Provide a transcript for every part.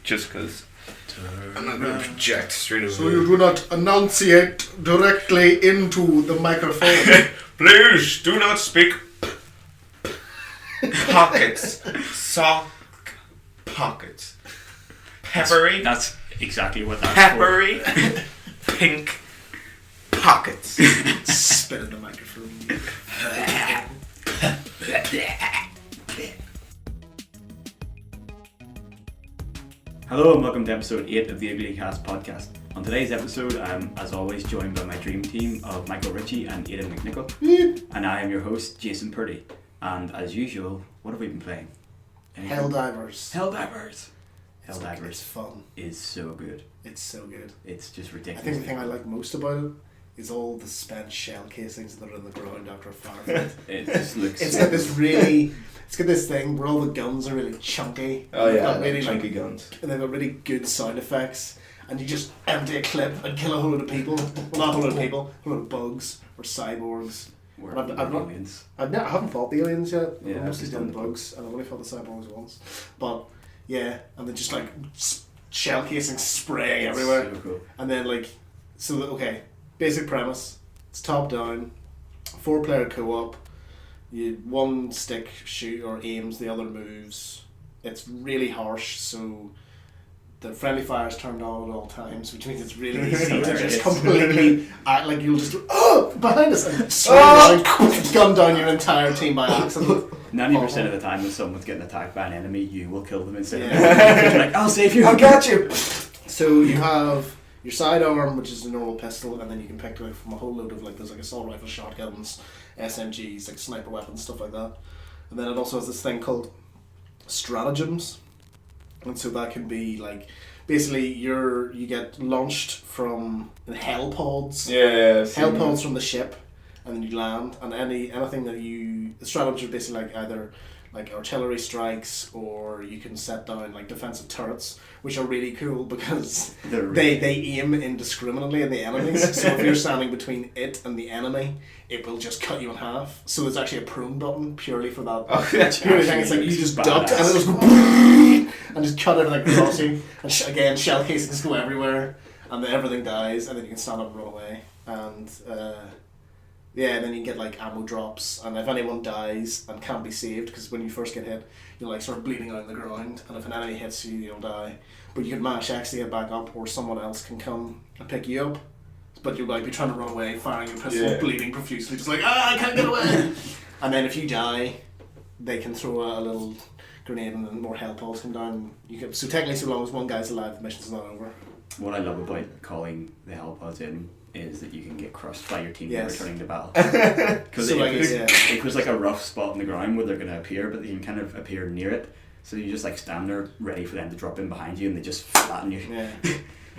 just because I'm not going to project straight away. So you do not enunciate directly into the microphone. Please do not speak pockets. Sock pockets. Peppery. That's exactly what that's Peppery. Pink pockets. Spit in the microphone. Hello and welcome to episode 8 of the Iglucast podcast. On today's episode, I'm as always joined by my dream team of Michael Ritchie and Aodhan McNichol. And I am your host, Jason Purdy. And as usual, what have we been playing? Helldivers. Helldivers! It's Helldivers fun. is so good. It's so good. It's just I ridiculous. think the thing I like most about it is all the spent shell casings that are in the ground after a firefight. It just looks It's so got this really... It's got this thing where all the guns are really chunky. Oh They've yeah, got really, chunky guns. And they've got really good sound effects. And you just empty a clip and kill a whole load of people. Well, not a whole load of people. A whole load of bugs or cyborgs. We're And I've not- aliens. I haven't fought the aliens yet. Yeah, I've I've mostly just done done the bugs, and I've only fought the cyborgs once. But yeah, and they're just like shell casings spraying It's everywhere. so cool. And then okay, basic premise. It's top down, 4-player co-op. You one stick shoot or aims, the other moves. It's really harsh, so the friendly fire is turned on at all times, which means it's really easy to just completely act like you'll just behind us and swing around, gun down your entire team by accident. 90% of the time when someone's getting attacked by an enemy, you will kill them instead of Yeah. You're like, I'll save you. I'll get you. So you have your sidearm, which is a normal pistol, and then you can pick from a whole load of there's assault rifle, shotguns, SMGs, like sniper weapons, stuff like that. And then it also has this thing called stratagems, and so that can be basically you get launched from hell pods. Yeah. Hell pods from the ship, and then you land, and anything that the stratagems are basically either artillery strikes, or you can set down defensive turrets, which are really cool because they aim indiscriminately at the enemies. So if you're standing between it and the enemy, it will just cut you in half. So there's actually a prone button purely for that. Oh, that's Purely thing. It's you just duck and it just and just cut everything across you. And again, shell casings go everywhere, and then everything dies, and then you can stand up and run away. And and then you can get ammo drops, and if anyone dies and can't be saved, because when you first get hit, you're sort of bleeding out on the ground, and if an enemy hits you, you'll die. But you can mash X to get back up, or someone else can come and pick you up. But you'll be trying to run away, firing your pistol, bleeding profusely, just I can't get away! And then if you die, they can throw a little grenade, and then more hell pods come down. So technically, so long as one guy's alive, the mission's not over. What I love about calling the hell pods in is that you can get crushed by your team returning to battle. Because it was a rough spot on the ground where they're going to appear, but they can kind of appear near it. So you just stand there ready for them to drop in behind you, and they just flatten you. Yeah.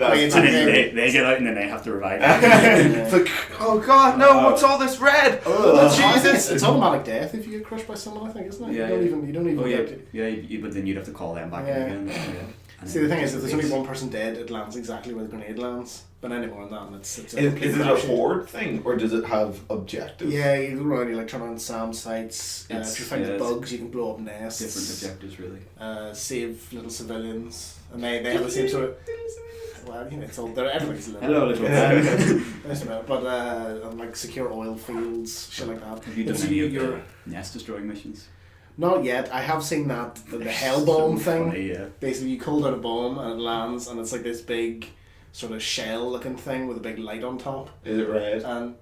And then they get out, and then they have to revive you. It's like, Oh God, no! What's all this red? Jesus! It's automatic death if you get crushed by someone, I think, isn't it? Yeah, you don't even Oh yeah, get but then you'd have to call them back Yeah. in again. Yeah. And See, the thing is, if there's only one person dead, it lands exactly where the grenade lands. But any more than that, and it's Is it a horde thing, or does it have objectives? Yeah, you go around, you turn on SAM sites. If you find the bugs, you can blow up nests. Different objectives, really. Save little civilians, and they have the same sort of. Well, it's all there. Everything's little. Hello, little. But and secure oil fields, shit like that. Have you done any of your nest destroying missions? Not yet. I have seen that the hell bomb thing. Funny, yeah. Basically, you call down a bomb and it lands, and it's this big sort of shell-looking thing with a big light on top. Is it red? And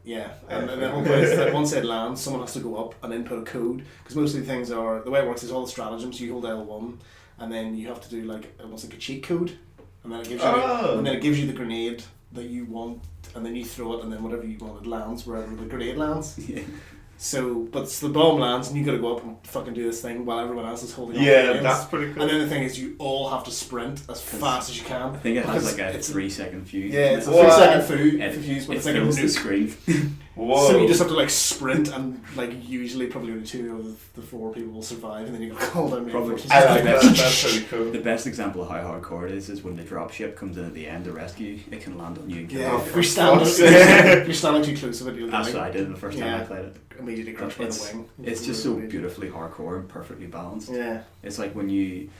and the whole point is that once it lands, someone has to go up and input a code, because most of the things are the way it works is all the stratagems. You hold L1, and then you have to do almost like a cheat code, and then it gives you the grenade that you want, and then you throw it, and then whatever you want it lands wherever the grenade lands. Yeah. So, but the bomb lands and you gotta go up and fucking do this thing while everyone else is holding on. Yeah, that's pretty cool. And then the thing is, you all have to sprint as fast as you can. I think it has a 3-second fuse. Yeah, it's a What? 3-second fuse, but it's like a fills the nuke. screen. Whoa. So you just have to sprint, and usually probably only 2 of the 4 people will survive, and then you gotta call down reinforcements. I like that. That's pretty cool. The best example of how hardcore it is when the dropship comes in at the end to rescue you. It can land on you and kill Yeah, you. if you're standing too close of it, you'll That's what I did the first time I played it. immediately crushed by the wing. It's just so beautifully hardcore and perfectly balanced. Yeah. It's like when you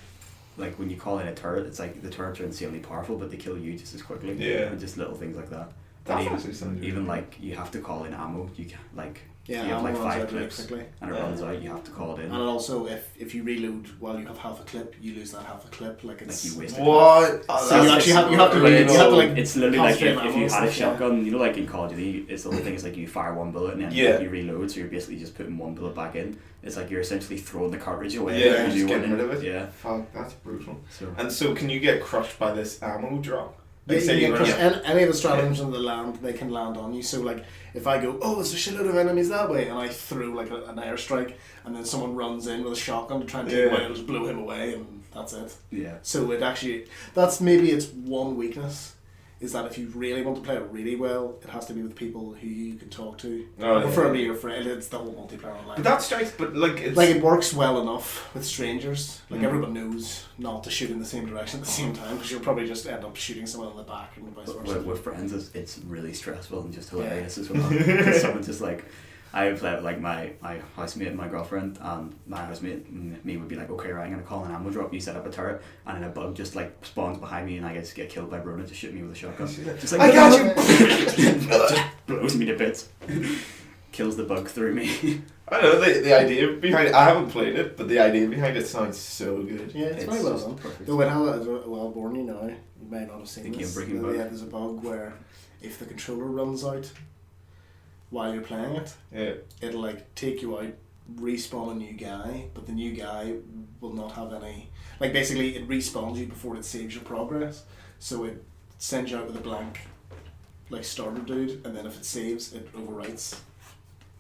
like when you call in a turret, it's like the turrets are insanely powerful, but they kill you just as quickly. Yeah. And just little things like that. That's But actually something even really like you have to call in ammo. You can like Yeah, you have like ammo runs 5 out really clips, quickly. and it runs out. You have to call it in. And it also, if you reload while you have half a clip, you lose that half a clip. Like it's Like you waste it. What? Oh, So you that's actually have to Like, you have to like it's literally like concentrate if on you ammo had a stuff, yeah. shotgun, you know, like in Call of Duty, it's the whole thing is like you fire one bullet and then Yeah. you reload, so you're basically just putting one bullet back in. It's like you're essentially throwing the cartridge away. Yeah, and just you getting win rid of it. Yeah. Fuck, that's brutal. So And so, can you get crushed by this ammo drop? Yeah, say you you can run- crush any of the stratagems in the land, they can land on you. So like, if I go, oh, there's a shitload of enemies that way, and I throw like an airstrike, and then someone runs in with a shotgun to try and take him away, it'll just blow him away, and that's it. yeah. So it actually, that's maybe its one weakness, is that if you really want to play it really well, it has to be with people who you can talk to. Oh, yeah. Preferably your friend. It's the whole multiplayer online. But that strikes, but like it's Like it works well enough with strangers. Like Mm. everyone knows not to shoot in the same direction at the same time, because you'll probably just end up shooting someone in the back and vice But versa. with friends, it's really stressful and just hilarious as well. Because someone just like, I played with like my housemate and my girlfriend, and my housemate and me would be like, okay, right, I'm gonna call an ammo drop. You set up a turret, and then a bug just like spawns behind me, and I just get killed by Brona to shoot me with a shotgun. Just like, I got you. just blows me to bits, kills the bug through me. I don't know the idea behind it. I haven't played it, but the idea behind it sounds so good. Yeah, it's very well just done. perfect. Though it has a well born you now. You may not have seen The this. game-breaking bug. Yeah, there's a bug where if the controller runs out while you're playing it, Yeah. it'll like take you out, respawn a new guy, but the new guy will not have any. Like basically, it respawns you before it saves your progress. So it sends you out with a blank, like starter dude, and then if it saves, it overwrites,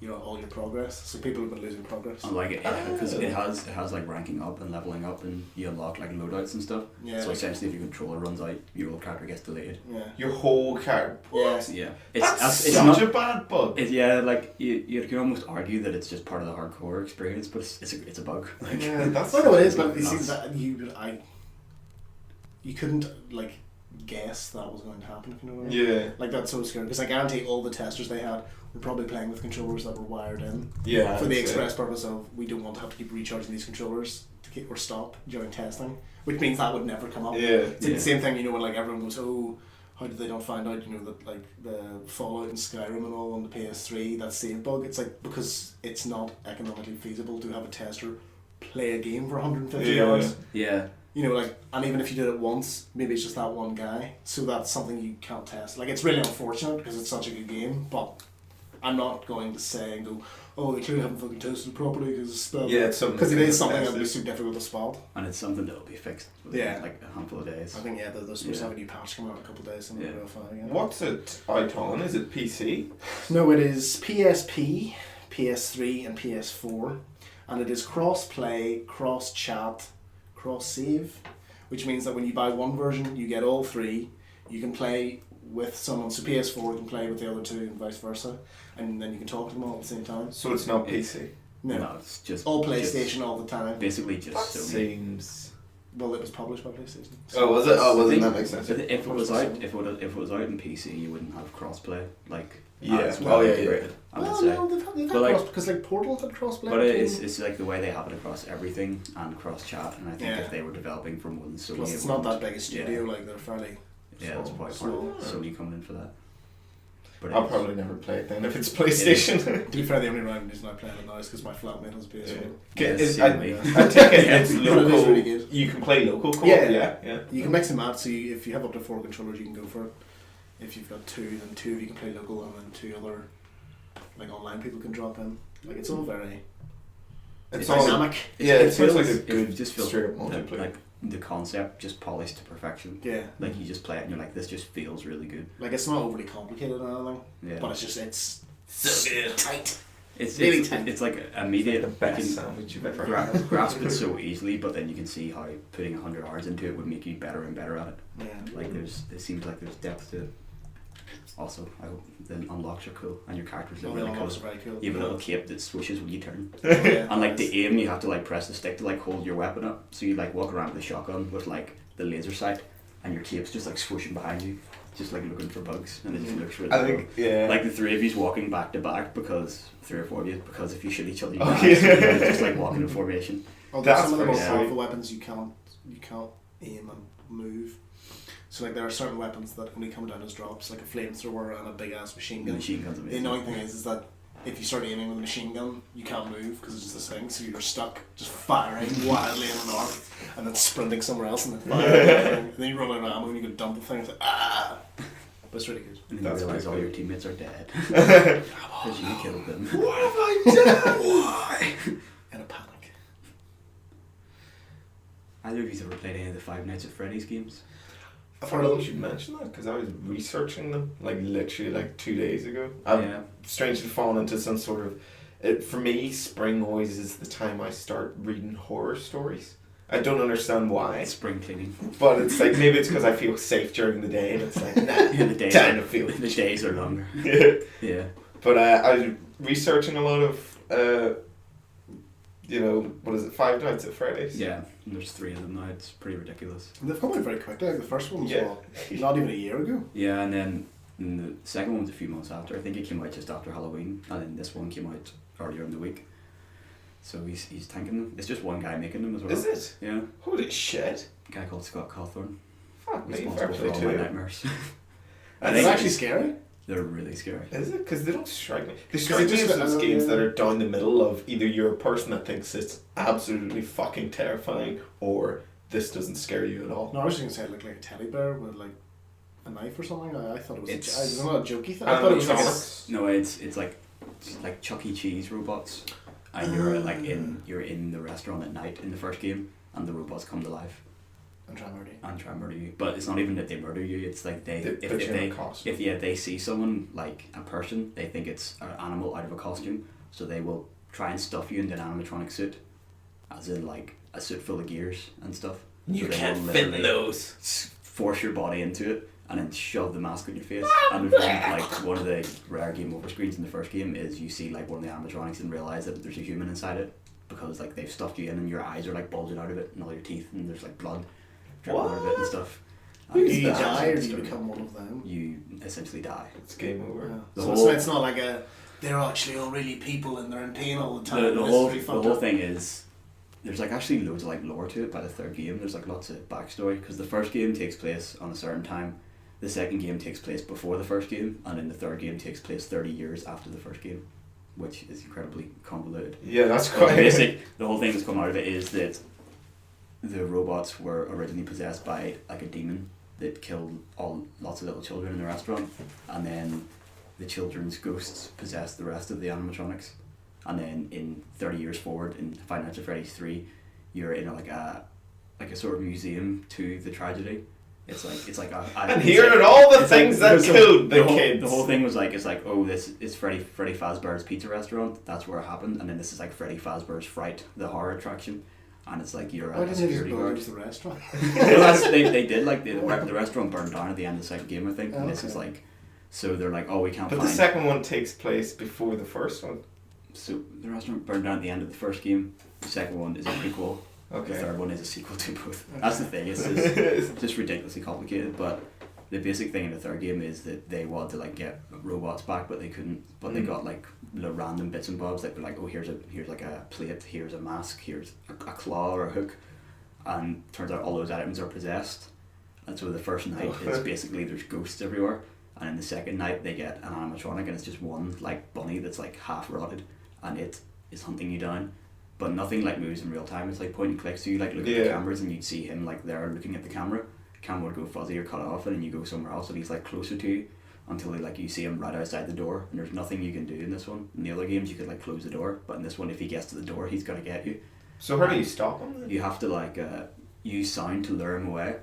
you know, all your progress. So people have been losing progress. And like because it has like ranking up and leveling up, and you unlock like loadouts and stuff. Yeah. So essentially, if your controller runs out, your old character gets deleted. Yeah. Your whole character. Yeah. Yeah, That's it's such not. a bad bug. Yeah, like you can almost argue that it's just part of the hardcore experience, but it's a bug. Like, Yeah, that's. I know it is, but Nuts. it seems that you couldn't like guess that was going to happen. If you know what I mean? Yeah. Like that's so scary because I guarantee all the testers they had were probably playing with controllers that were wired in Yeah. for the that's it. express purpose of we don't want to have to keep recharging these controllers to keep or stop during testing, which means that would never come up. Yeah. It's the same thing, you know, when like everyone goes, oh, how did they not find out, you know, that like the Fallout and Skyrim and all on the PS3, that save bug? It's like because it's not economically feasible to have a tester play a game for 150 Yeah. hours. yeah, You know, like, and even if you did it once, maybe it's just that one guy. So that's something you can't test. Like, it's really unfortunate because it's such a good game, but I'm not going to say and go, oh, they clearly haven't fucking tested it properly because it's something. because it is something that that would be so difficult to spot. and it's something that'll be fixed within Yeah. like a handful of days. I think, yeah, they're supposed to have a Yeah. new patch coming out in a couple of days and Yeah. we'll find again. What's it out on? Is it PC? No, it is PSP, PS3, and PS4, and it is cross-play, cross-chat, cross-save, which means that when you buy one version, you get all three. You can play with someone, so PS4 you can play with the other two, and vice versa, and then you can talk to them all at the same time. So it's not PC. No, It's just all just- PlayStation all the time. basically just That Sony. seems. Well, it was published by PlayStation. Oh, was it? Oh, well, then I think that makes sense. If it was out, if it was out in PC, you wouldn't have crossplay. Like Yeah. as Oh, well yeah, integrated, I would Well, say. no, they've had But, like- cross, because like Portal had crossplay. But between- it's like the way they have it across everything and cross chat, and I think Yeah. if they were developing for more than Sony, Plus, it it's not wouldn't- that big a studio. Like they're fairly. Yeah, it's probably part small. of Sony coming in for that. But I'll it's- probably never play it then if it's PlayStation. To be fair, the only reason I play it now is because my flatmate has a PS1. Yeah, Is- same I way. I take it Yeah. it's But it is local. really good. You can play local co-op. Yeah. Yeah. You can mix and match, so if you have up to 4 controllers, you can go for it. If you've got 2, then 2 of you can play local, and then 2 other like online people can drop in. Like it's all very It's all. dynamic. Yeah, it feels like a it good just feels straight up that, multiplayer. like the concept just polished to perfection. Yeah, Like you just play it and you're like, this just feels really good. like it's not overly complicated or anything, Yeah, but it's just it's So good. tight. it's really it's, tight. it's like immediate. The best you can sandwich you've ever gra- had. grasp it so easily, but then you can see how putting 100 hours into it would make you better and better at it. Yeah, Like it seems like there's depth to it. Also, I hope the unlocks are cool and your characters look all the really cool. unlocks are very cool. You have a little cape that swooshes when you turn. Yeah, And like nice. the aim, you have to like press the stick to like hold your weapon up. So you like walk around with a shotgun with like the laser sight, and your cape's just like swooshing behind you, just like looking for bugs, and it just looks really I cool. think yeah. Like the 3 of you's walking back to back because 3 or 4 of you, because if you shoot each other, you Oh, die. yeah. So you're just like walking in formation. Although That's some of the more pretty powerful sweet. weapons you can't you can't aim and move. So like there are certain weapons that only come down as drops, like a flamethrower and a big ass machine gun. Machine gun's The amazing. annoying thing is that if you start aiming with a machine gun, you can't move because it's just this thing, so you're stuck just firing wildly in an arc and then sprinting somewhere else and then firing. And then you run out of ammo and you go dump the thing. It's like, ah! But it's really good. And then you realise all your teammates are dead. Because you killed them. What have I done? Why? In a panic. Either of you ever played any of the Five Nights at Freddy's games? I thought you should mention that because I was researching them like literally like 2 days ago. I've strangely fallen into some sort of. For me, spring always is the time I start reading horror stories. I don't understand why. Spring cleaning. But it's like maybe it's because I feel safe during the day and it's like, nah, The days are longer. Yeah. But I was researching a lot of, what is it, Five Nights at Freddy's? Yeah, and there's 3 of them now. It's pretty ridiculous. And they've come out very quickly. Like the first one was not even a year ago. Yeah, and then the second one was a few months after. I think it came out just after Halloween, and then this one came out earlier in the week. So he's tanking them. It's just one guy making them as well. Is it? Yeah. Holy shit. A guy called Scott Cawthorn. Fuck me, Responsible for all my nightmares. And it's actually scary. They're really scary. Is it? Because they don't strike me. They strike me as those games that are down the middle of either you're a person that thinks it's absolutely fucking terrifying or this doesn't scare you at all. No, I was just going to say it looked like a teddy bear with like a knife or something. I thought it was It's not a jokey thing. I thought it was like No, it's like Chuck E. Cheese robots. And you're in the restaurant at night in the first game and the robots come to life. And try and murder you. But it's not even that they murder you, it's like if they see someone like a person, they think it's an animal out of a costume, so they will try and stuff you into an animatronic suit. As in like a suit full of gears and stuff. You so can't fit in those. Force your body into it and then shove the mask on your face. And like one of the rare game over screens in the first game is you see like one of the animatronics and realise that there's a human inside it because like they've stuffed you in and your eyes are like bulging out of it and all your teeth and there's like blood dripping out of it and stuff. Do you die or do you become one of them? You essentially die. It's game over. Yeah. So it's not like they're actually all really people and they're in pain all the time. The whole thing is there's like actually loads of like lore to it by the third game. There's like lots of backstory because the first game takes place on a certain time. The second game takes place before the first game, and then the third game takes place 30 years after the first game, which is incredibly convoluted. Yeah, that's quite basic. The whole thing that's come out of it is that the robots were originally possessed by like a demon that killed lots of little children in the restaurant, and then the children's ghosts possessed the rest of the animatronics, and then in 30 years forward in Five Nights at Freddy's 3, you're in like a sort of museum to the tragedy. It's like and hearing all the things that killed the kids. The whole thing was like, it's like, oh, this is Freddy Fazbear's Pizza Restaurant. That's where it happened, and then this is like Freddy Fazbear's Fright, the horror attraction, and it's like you're a security guard. The restaurant. Well, they did like the restaurant burned down at the end of the second game, I think, and this is like, so they're like, oh, we can't. But the second one takes place before the first one. So the restaurant burned down at the end of the first game. The second one is a prequel. Okay. The third one is a sequel to both. Okay. That's the thing. It's just ridiculously complicated. But the basic thing in the third game is that they wanted to like get robots back, but they couldn't. But they got like random bits and bobs. Like they're like, oh, here's like a plate, here's a mask, here's a claw or a hook, and turns out all those items are possessed. And so the first night is basically there's ghosts everywhere, and in the second night they get an animatronic, and it's just one like bunny that's like half rotted, and it is hunting you down. But nothing like moves in real time. It's like point and click. So you like look at the cameras and you'd see him like there looking at the camera. Camera would go fuzzy or cut off, and then you go somewhere else and he's like closer to you until like you see him right outside the door. And there's nothing you can do in this one. In the other games you could like close the door, but in this one if he gets to the door he's gonna get you. So how do you stop him then? You have to like use sound to lure him away,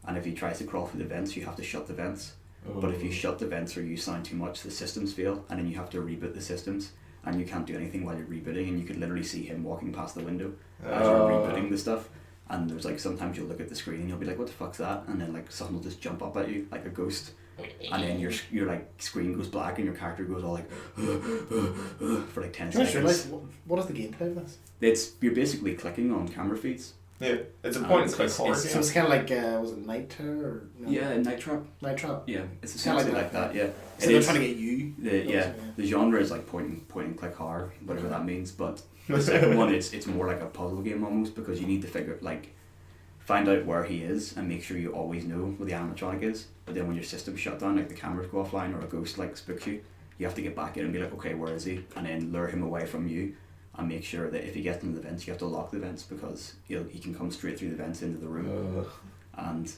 and if he tries to crawl through the vents you have to shut the vents. But if you shut the vents or use sound too much the systems fail, and then you have to reboot the systems. And you can't do anything while you're rebooting, and you could literally see him walking past the window as you're rebooting the stuff. And there's like sometimes you'll look at the screen and you'll be like, what the fuck's that? And then like something will just jump up at you like a ghost, and then your like screen goes black and your character goes all like for like 10 seconds. What is the gameplay of this? You're basically clicking on camera feeds. Yeah, it's a point and click horror. So it's kind of like was it Night Terror or no? Yeah, Night Trap. Night Trap. Yeah, it's essentially like that. Yeah. So they're trying to get you. The genre is like point and click horror, whatever that means. But the second one, it's more like a puzzle game almost, because you need to find out where he is and make sure you always know where the animatronic is. But then when your system's shut down, like the cameras go offline or a ghost like spooks you, you have to get back in and be like, okay, where is he? And then lure him away from you and make sure that if he gets into the vents, you have to lock the vents because he can come straight through the vents into the room. And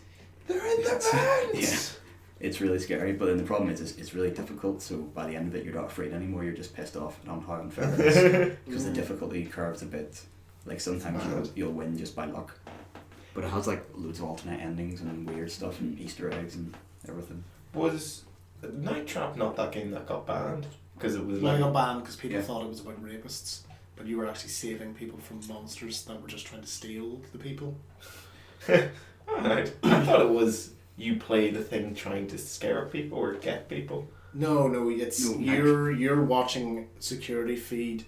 they're in the vents! Yeah. It's really scary, but then the problem is it's really difficult, so by the end of it you're not afraid anymore, you're just pissed off on how unfair it is. Because the difficulty curves a bit, like sometimes you'll win just by luck. But it has like loads of alternate endings and weird stuff and Easter eggs and everything. Was Night Trap not that game that got banned? Because it was got banned because people thought it was about rapists, but you were actually saving people from monsters that were just trying to steal the people. Alright. I thought it was you play the thing trying to scare people or get people. No, you're watching security feed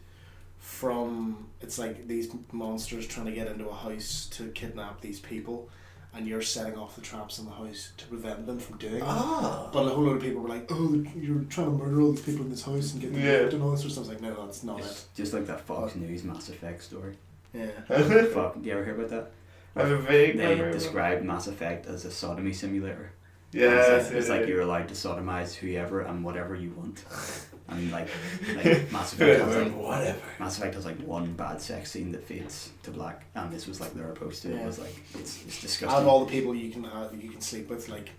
from, it's like these monsters trying to get into a house to kidnap these people, and you're setting off the traps in the house to prevent them from doing it. But a whole lot of people were like, oh, you're trying to murder all these people in this house and get them out and all this sort of stuff. I was like, no, that's not it. Just like that Fox News Mass Effect story. Yeah. Do you ever hear about that? I have a vague memory. They described Mass Effect as a sodomy simulator. Yes, it's like you're allowed to sodomize whoever and whatever you want. And like Mass Effect has like one bad sex scene that fades to black, and this was like their approach to it. It was like it's disgusting. Out of all the people you can sleep with, like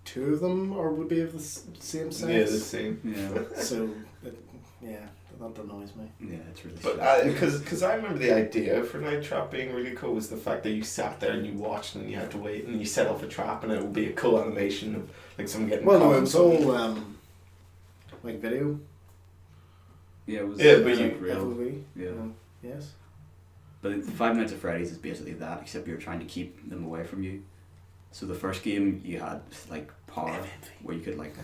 2 of them would be of the same sex. Yeah, the same. Yeah. So that annoys me. Yeah, it's really. But because I remember the idea for Night Trap being really cool was the fact that you sat there and you watched and you had to wait and you set off a trap and it would be a cool animation of like someone getting. Well, no, it was all like video. Yeah, it was. Yeah, but like real. FOV. Yeah. Yes. But Five Nights at Freddy's is basically that, except you're trying to keep them away from you. So the first game you had like power, where you could like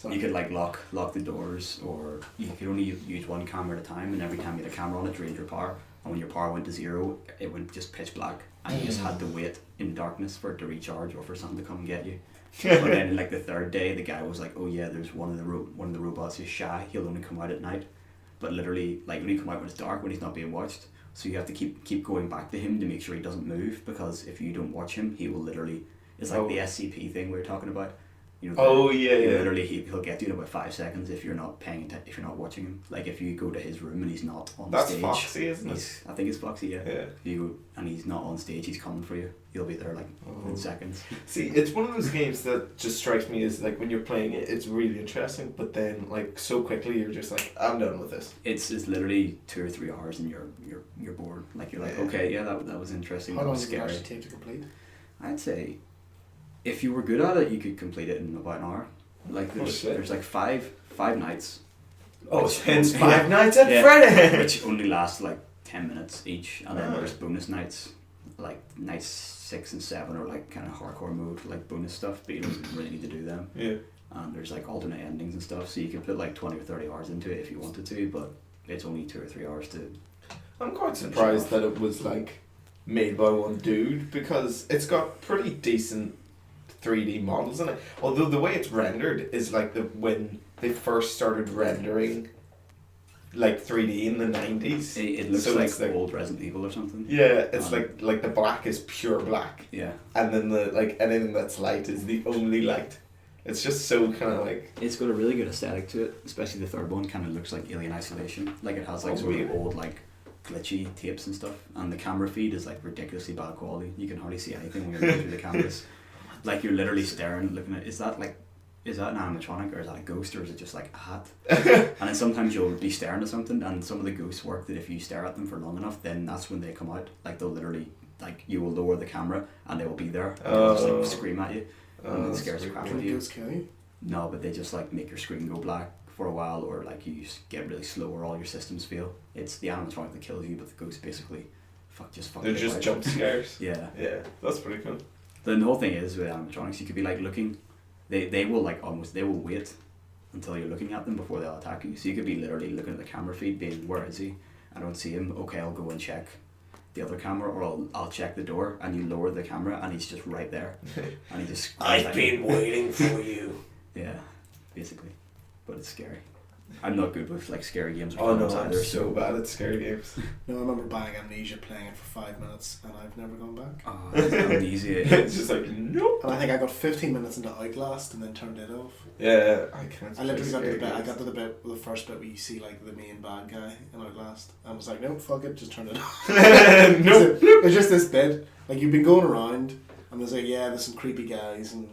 you could like lock the doors, or you could only use one camera at a time, and every time you had a camera on it drained your power, and when your power went to 0 it went just pitch black, and you just had to wait in darkness for it to recharge or for something to come and get you. But then like the third day the guy was like, oh yeah, there's one of the robots who's shy, he'll only come out at night, but literally like only come out when it's dark, when he's not being watched. So you have to keep going back to him to make sure he doesn't move, because if you don't watch him, he will literally, it's like the SCP thing we were talking about. You know, literally he'll get you in about 5 seconds if you're not if you're not watching him. Like if you go to his room and he's not on That's stage. That's Foxy, isn't it? I think it's Foxy, yeah. If you go and he's not on stage, he's coming for you. He'll be there like in seconds. See, it's one of those games that just strikes me as like when you're playing it, it's really interesting, but then like so quickly you're just like, I'm done with this. It's literally 2 or 3 hours and you're bored. Like you're like, okay, yeah, that was interesting. How long was does it actually take to complete? I'd say if you were good at it, you could complete it in about an hour. Like there's like five nights. Oh, hence 5 Nights at Freddy, which only last like 10 minutes each, and then there's bonus nights, like nights 6 and 7 are like kind of hardcore mode, like bonus stuff, but you don't really need to do them. Yeah. And there's like alternate endings and stuff, so you could put like 20 or 30 hours into it if you wanted to, but it's only 2 or 3 hours to. I'm quite surprised that it was like made by one dude, because it's got pretty decent 3D models in it. Although the way it's rendered is like when they first started rendering like 3D in the 90s. It looks so like old Resident Evil or something. Yeah, it's like the black is pure black. Yeah. And then the like anything that's light is the only light. It's just so kind of like. It's got a really good aesthetic to it, especially the third one. Kind of looks like Alien Isolation. Like it has like sort of old like glitchy tapes and stuff, and the camera feed is like ridiculously bad quality. You can hardly see anything when you're looking through the cameras. Like you're literally staring, looking at, is that an animatronic, or is that a ghost, or is it just like a hat? And then sometimes you'll be staring at something, and some of the ghosts work that if you stare at them for long enough, then that's when they come out. Like they'll literally, like you will lower the camera and they will be there and they'll just like scream at you and it scares the crap out of you. No, but they just like make your screen go black for a while, or like you get really slow, or all your systems fail. It's the animatronic that kills you, but the ghost basically fuck. They're just jump scares. Yeah, that's pretty cool. Then the whole thing is with animatronics, you could be like looking, they will like they will wait until you're looking at them before they'll attack you. So you could be literally looking at the camera feed, being, where is he? I don't see him. Okay, I'll go and check the other camera, or I'll check the door, and you lower the camera and he's just right there, and he just. I've been waiting for you. Yeah, basically, but it's scary. I'm not good with like scary games. Oh no, either, I'm so bad at scary games. No, I remember buying Amnesia, playing it for 5 minutes, and I've never gone back. Amnesia. It's just like, nope. And I think I got 15 minutes into Outlast and then turned it off. Yeah, I can't. I literally got to the bit. I got to the first bit where you see like the main bad guy in Outlast, and I was like, nope, fuck it, just turn it off. Nope. It's just this bit. Like you've been going around, and there's like, yeah, there's some creepy guys, and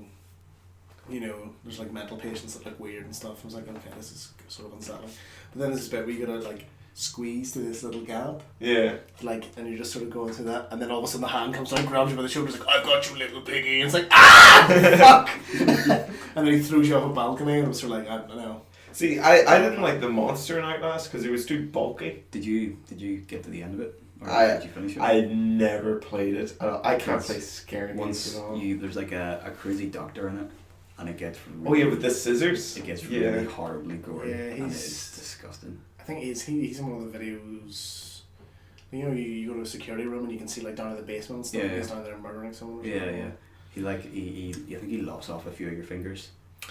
you know, there's like mental patients that look weird and stuff. I was like, okay, this is sort of unsettling. But then there's this bit where you gotta like squeeze through this little gap. Yeah. Like, and you're just sort of going through that, and then all of a sudden the hand comes down, grabs you by the shoulders, like, I've got you, little piggy. And it's like, ah, fuck. And then he throws you off a balcony, and it was sort of like, I don't know. See, I didn't like the monster in Outlast because it was too bulky. Did you get to the end of it? Or did you finish it? I never played it. I can't play scary games at all. There's like a crazy doctor in it, and it gets really, oh yeah, with the scissors. It gets really horribly gory. Yeah, and it's disgusting. I think he's in one of the videos. You know, you go to a security room and you can see like down in the basement and stuff. Yeah. He's down there murdering someone. Yeah. I think he lops off a few of your fingers.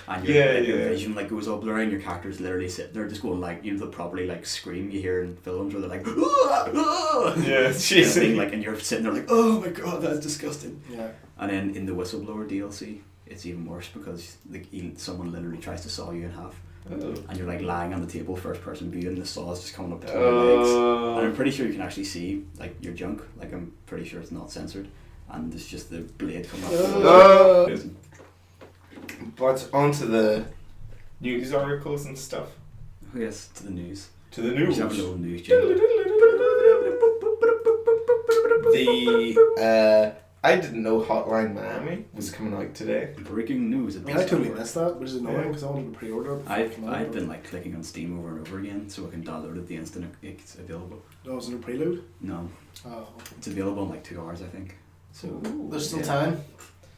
And your vision like goes all blurry, and your character's literally sitting there just going like, you know, they'll probably like scream you hear in films where they're like, ah, ah! Yeah, jeez. Like, and you're sitting there like, oh my god, that's disgusting. Yeah. And then in the Whistleblower DLC, it's even worse because like someone literally tries to saw you in half. Oh. And you're like lying on the table, first person view, and the saw is just coming up between your legs. And I'm pretty sure you can actually see like your junk. Like I'm pretty sure it's not censored, and it's just the blade coming up. But onto the news articles and stuff. Oh yes, to the news. To the news. We have a little news jingle. I didn't know Hotline Miami was coming out today. Breaking news. I totally missed that, which is annoying because I wanted to pre-order it. I've been like clicking on Steam over and over again so I can download it the instant it's available. Oh, is it a prelude? No. Oh. It's available in like 2 hours, I think. So there's still time.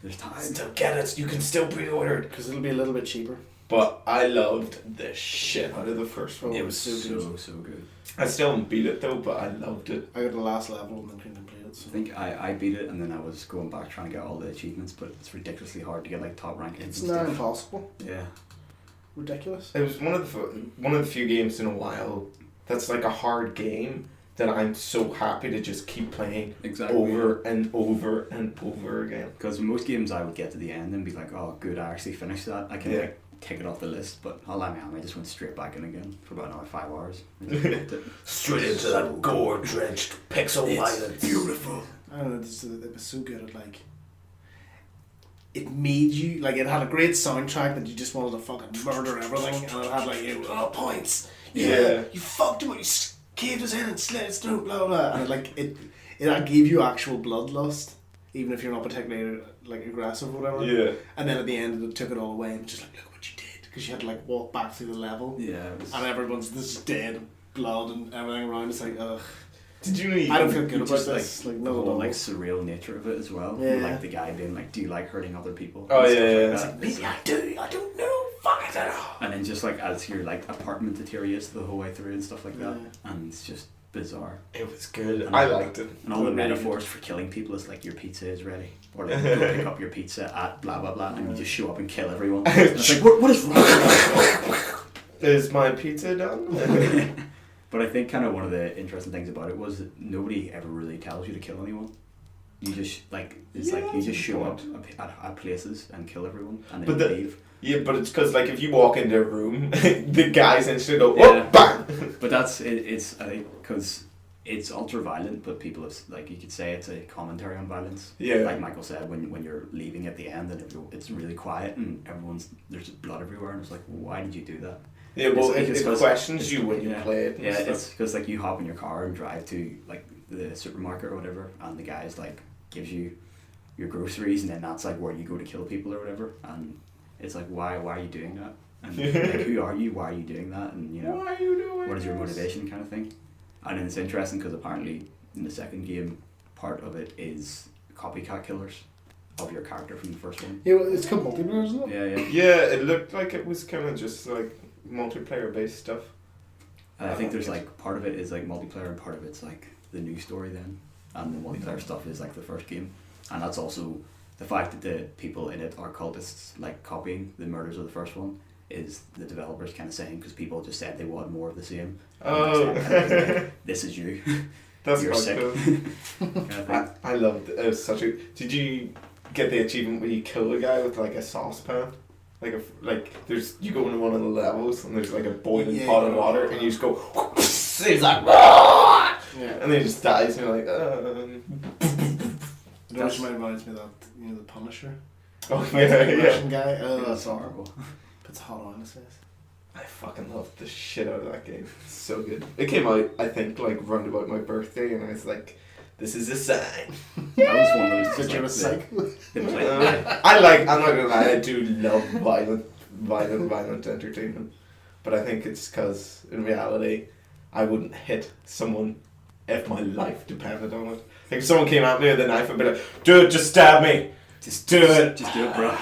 There's time. Still get it. You can still pre-order it because it'll be a little bit cheaper. But I loved the shit out of the first one. It was so good. I still haven't beat it though, but I loved it. I got the last level and then couldn't complete it. So. I think I beat it and then I was going back trying to get all the achievements, but it's ridiculously hard to get like top rankings. It's not impossible. Yeah. Ridiculous. It was one of the few games in a while that's like a hard game that I'm so happy to just keep playing over and over and over again. Because most games I would get to the end and be like, oh good, I actually finished that. I can like take it off the list, but Hotline Miami I just went straight back in again for about another 5 hours. Straight into that gore-drenched pixel violence. Beautiful. I don't know, it was so good at like, it made you, like it had a great soundtrack that you just wanted to fucking murder everything, and it had like, you know, points. Yeah. You fucked him, you caved his head and slit his throat, blah blah. And it gave you actual bloodlust, even if you're not particularly like aggressive or whatever. Yeah. And then at the end it took it all away and just like, look what you did, because you had to like walk back through the level. Yeah. And everyone's this dead blood and everything around. It's like, ugh. Did you? I don't feel good about just this. Like the whole like surreal nature of it as well. Yeah. Like the guy being like, "Do you like hurting other people?" Oh and yeah. Stuff like that. Maybe I do. I don't know. Fuck I don't know. And then just like as your like apartment deteriorates the whole way through and stuff like that, and it's just bizarre. It was good. And I liked it. And all the metaphors for killing people is like your pizza is ready, or like you go pick up your pizza at blah blah blah, and you just show up and kill everyone. And it's like, what is wrong? Is my pizza done? But I think kind of one of the interesting things about it was that nobody ever really tells you to kill anyone. You just like you just show up at places and kill everyone and then leave. Yeah, but it's because like if you walk into a room, the guys instantly go, oh, bang! But that's it's I think because it's ultra violent, but people have like you could say it's a commentary on violence. Yeah. Like Michael said, when you're leaving at the end and it's really quiet and there's just blood everywhere and it's like, why did you do that? Yeah, well, it questions you when you play it. Yeah, it's because like you hop in your car and drive to like the supermarket or whatever, and the guy's like gives you your groceries, and then that's like where you go to kill people or whatever, and it's like why are you doing that? And like, who are you? Why are you doing that? And you know, why are you doing what is your motivation, kind of thing. And then it's interesting because apparently in the second game, part of it is copycat killers of your character from the first one. Yeah, well, it's called multiplayer, isn't it? Yeah, it looked like it was kind of just like multiplayer based stuff. And I think there's like part of it is like multiplayer and part of it's like the new story then, and the multiplayer stuff is like the first game, and that's also the fact that the people in it are cultists like copying the murders of the first one is the developers kind of saying, because people just said they want more of the same. Oh. This is you. That's You're quite sick. cool. Kind of thing. I loved it. It was such a... Did you get the achievement where you kill a guy with like a saucepan? There's, you go into one of the levels and there's like a boiling pot of water and you just go... He's like... And then he just dies and you're like... It always reminds me of that, you know, the Punisher. Oh yeah, Russian guy. Oh, That's horrible. Puts hot on his face. I fucking loved the shit out of that game. It's so good. It came out, I think, like round about my birthday, and I was like, "This is a sign." That was one of those. Did you have a cycle? I'm not gonna lie, I do love violent entertainment, but I think it's because in reality, I wouldn't hit someone if my life depended on it. Like if someone came at me with a knife, I'd be like, "Dude, just stab me. Just do it. Just do it, bro."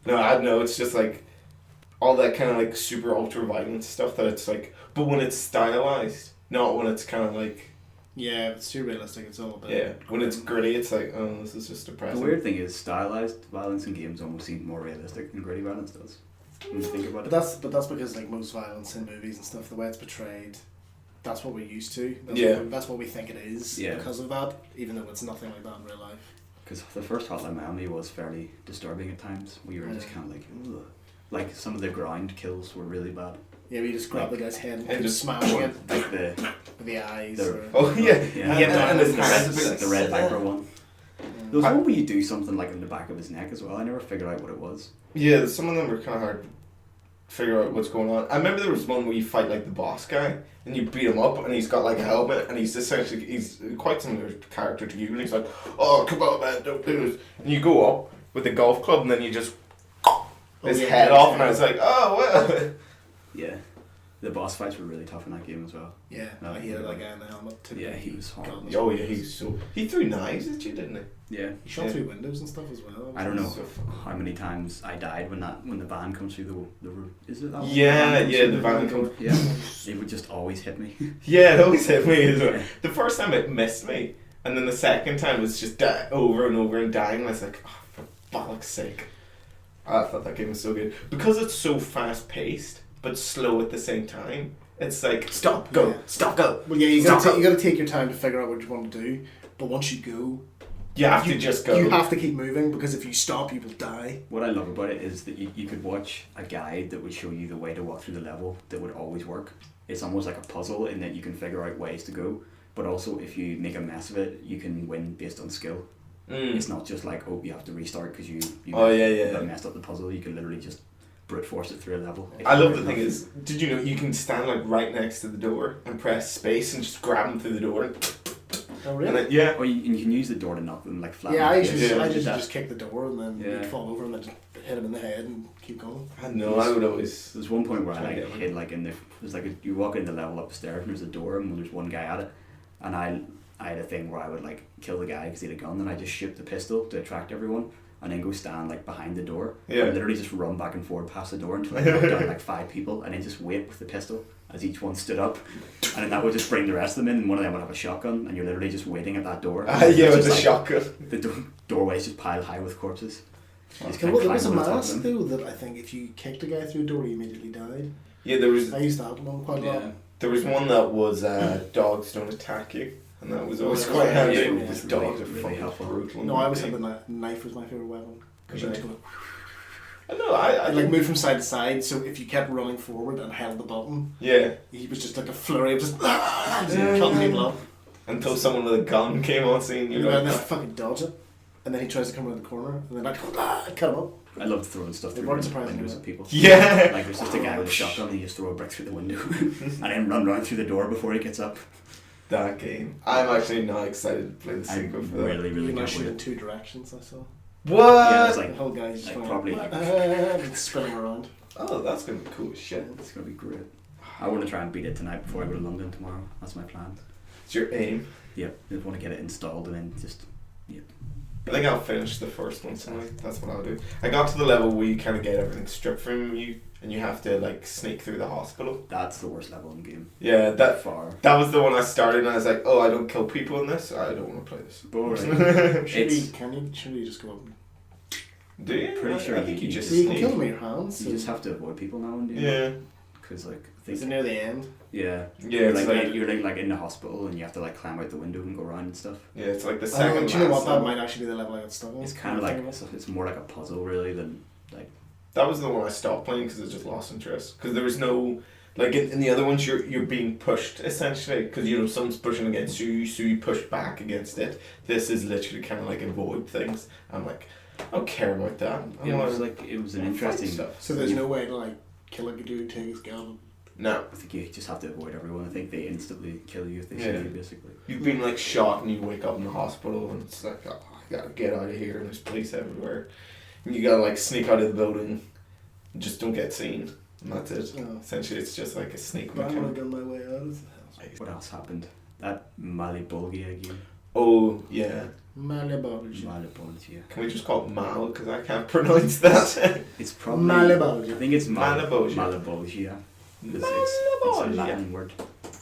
No, I know. It's just like all that kind of like super ultra violent stuff that it's like, but when it's stylized, not when it's kind of like. Yeah, it's too realistic. It's all about. Yeah, when it's gritty, it's like, oh, this is just depressing. The weird thing is, stylized violence in games almost seem more realistic than gritty violence does. When you think about it. But that's because like most violence in movies and stuff, the way it's portrayed, that's what we're used to. That's what we think it is. Yeah. Because of that, even though it's nothing like that in real life. Because the first Hotline Miami was fairly disturbing at times. We were just kind of like, ugh. Like some of the ground kills were really bad. Yeah, we just grab the guy's head and just smashing it like with the eyes. Oh yeah, and the red viper Yeah. one. There was one where you do something like in the back of his neck as well. I never figured out what it was. Yeah, some of them were kind of hard to figure out what's going on. I remember there was one where you fight like the boss guy and you beat him up and he's got like a helmet and he's quite similar character to you and he's like, "Oh, come on man, don't do this." And you go up with the golf club and then you just his head off and I was like, "Oh well." Yeah. The boss fights were really tough in that game as well. Yeah, No, he had that guy in the helmet. Yeah, he was horrible. Oh yeah, he threw knives at you, didn't he? Yeah. He shot through windows and stuff as well. I don't know So how many times I died when the van comes through the roof. Is it that one? Yeah, The the van comes. Yeah. It would just always hit me. Yeah, it always hit me as well. The first time it missed me, and then the second time it was just over and over and dying. And I was like, oh, for bollock's sake. I thought that game was so good. Because it's so fast paced, but slow at the same time. It's like, stop, go, stop, go. Well, yeah, you gotta take your time to figure out what you want to do. But once you go, You have to just go. You have to keep moving because if you stop, you will die. What I love about it is that you could watch a guide that would show you the way to walk through the level that would always work. It's almost like a puzzle in that you can figure out ways to go, but also if you make a mess of it, you can win based on skill. It's not just like, oh, you have to restart because you messed up the puzzle. You can literally just brute force it through a level. I love the thing is, did you know you can stand like right next to the door and press space and just grab them through the door and oh really? And then, yeah. Or you can use the door to knock them like flat. Yeah, I usually just kick the door and then Yeah. you'd fall over and then just hit him in the head and keep going. I know, I would always. There's one point where I Try to like get hid like in the there's like you walk in the level up the stairs and there's a door and there's one guy at it, and I had a thing where I would like kill the guy because he had a gun and I just shoot the pistol to attract everyone and then go stand like behind the door. Yeah. And literally just run back and forward past the door until I knocked down like 5 people and then just wait with the pistol as each one stood up, and then that would just bring the rest of them in and one of them would have a shotgun and you're literally just waiting at that door. Yeah, with the like, shotgun. The doorway's just piled high with corpses. There was a mask though that I think if you kicked a guy through a door he immediately died. Yeah, there was. I used that one quite a lot. There was one that was dogs don't attack you, and that was always quite handy. Yeah, Because dogs are really fucking helpful. brutal. No, I always had the knife was my favourite weapon. Because you Okay. just go I know. I like move from side to side, so if you kept running forward and held the button, Yeah. he was just like a flurry of just cutting people up. Until someone with a gun came on scene, you're And then I like, fucking dodge it, and then he tries to come around the corner, and then I cut him up. I loved throwing stuff It through worked surprisingly windows well. at people. yeah. Like there's just a guy with a shotgun and you just throw a brick through the window and then run around through the door before he gets up. That game. I'm actually not excited to play the I sequel for that. really, really You can can't shoot in wait. 2 directions. I saw. What? Yeah, it's The like, whole guy's just like going probably- it's spinning around. Oh, that's gonna be cool as shit. it's going to be great. I want to try and beat it tonight before I go to London tomorrow. That's my plan. It's your aim. Yep, I want to get it installed and then just, yep. I think I'll finish the first one tonight. That's what I'll do. I got to the level where you kind of get everything stripped from you, and you have to like sneak through the hospital. That's the worst level in the game. Yeah, that Far. that was the one I started, and I was like, oh, I don't kill people in this. I don't want to play this. Boring. Should It's- you just go up and Do you? Pretty sure I think you just You can sneak. kill them with your hands. You just have to avoid people now and then. Yeah. Because like I Is it think near the end? yeah. Yeah, You're it's like, you're like in the hospital and you have to like climb out the window and go around and stuff. yeah, it's like the Oh, second. do you know last what? That level. might actually be the level I got stuck on. It's kind of like it's more like a puzzle really than like. That was the one I stopped playing because I just lost interest. Because there was no, like in the other ones, you're being pushed essentially. Because you know someone's pushing against you, so you push back against it. This is literally kind of like avoid things. I'm like, I don't care about that. It was like it was an interesting. stuff. So there's no way to like kill a dude, take his gun. No, I think you just have to avoid everyone. I think they instantly kill you if they see Yeah. you basically. you've been like shot and you wake up in the hospital and it's like, oh, I gotta get out of here. And there's police everywhere. And you gotta like sneak out of the building. And just don't get seen. And that's it. Oh. Essentially, it's just like a sneak But I would have mechanic. done my way out of the house. What else happened? That Malebolgia game. Oh yeah. Malebolgia. Malebolgia. Can we just call it Mal? Because I can't pronounce that. It's probably. Malebolgia. I think it's Malebolgia. Malebolgia. Because it's a Malebolgia. Latin word.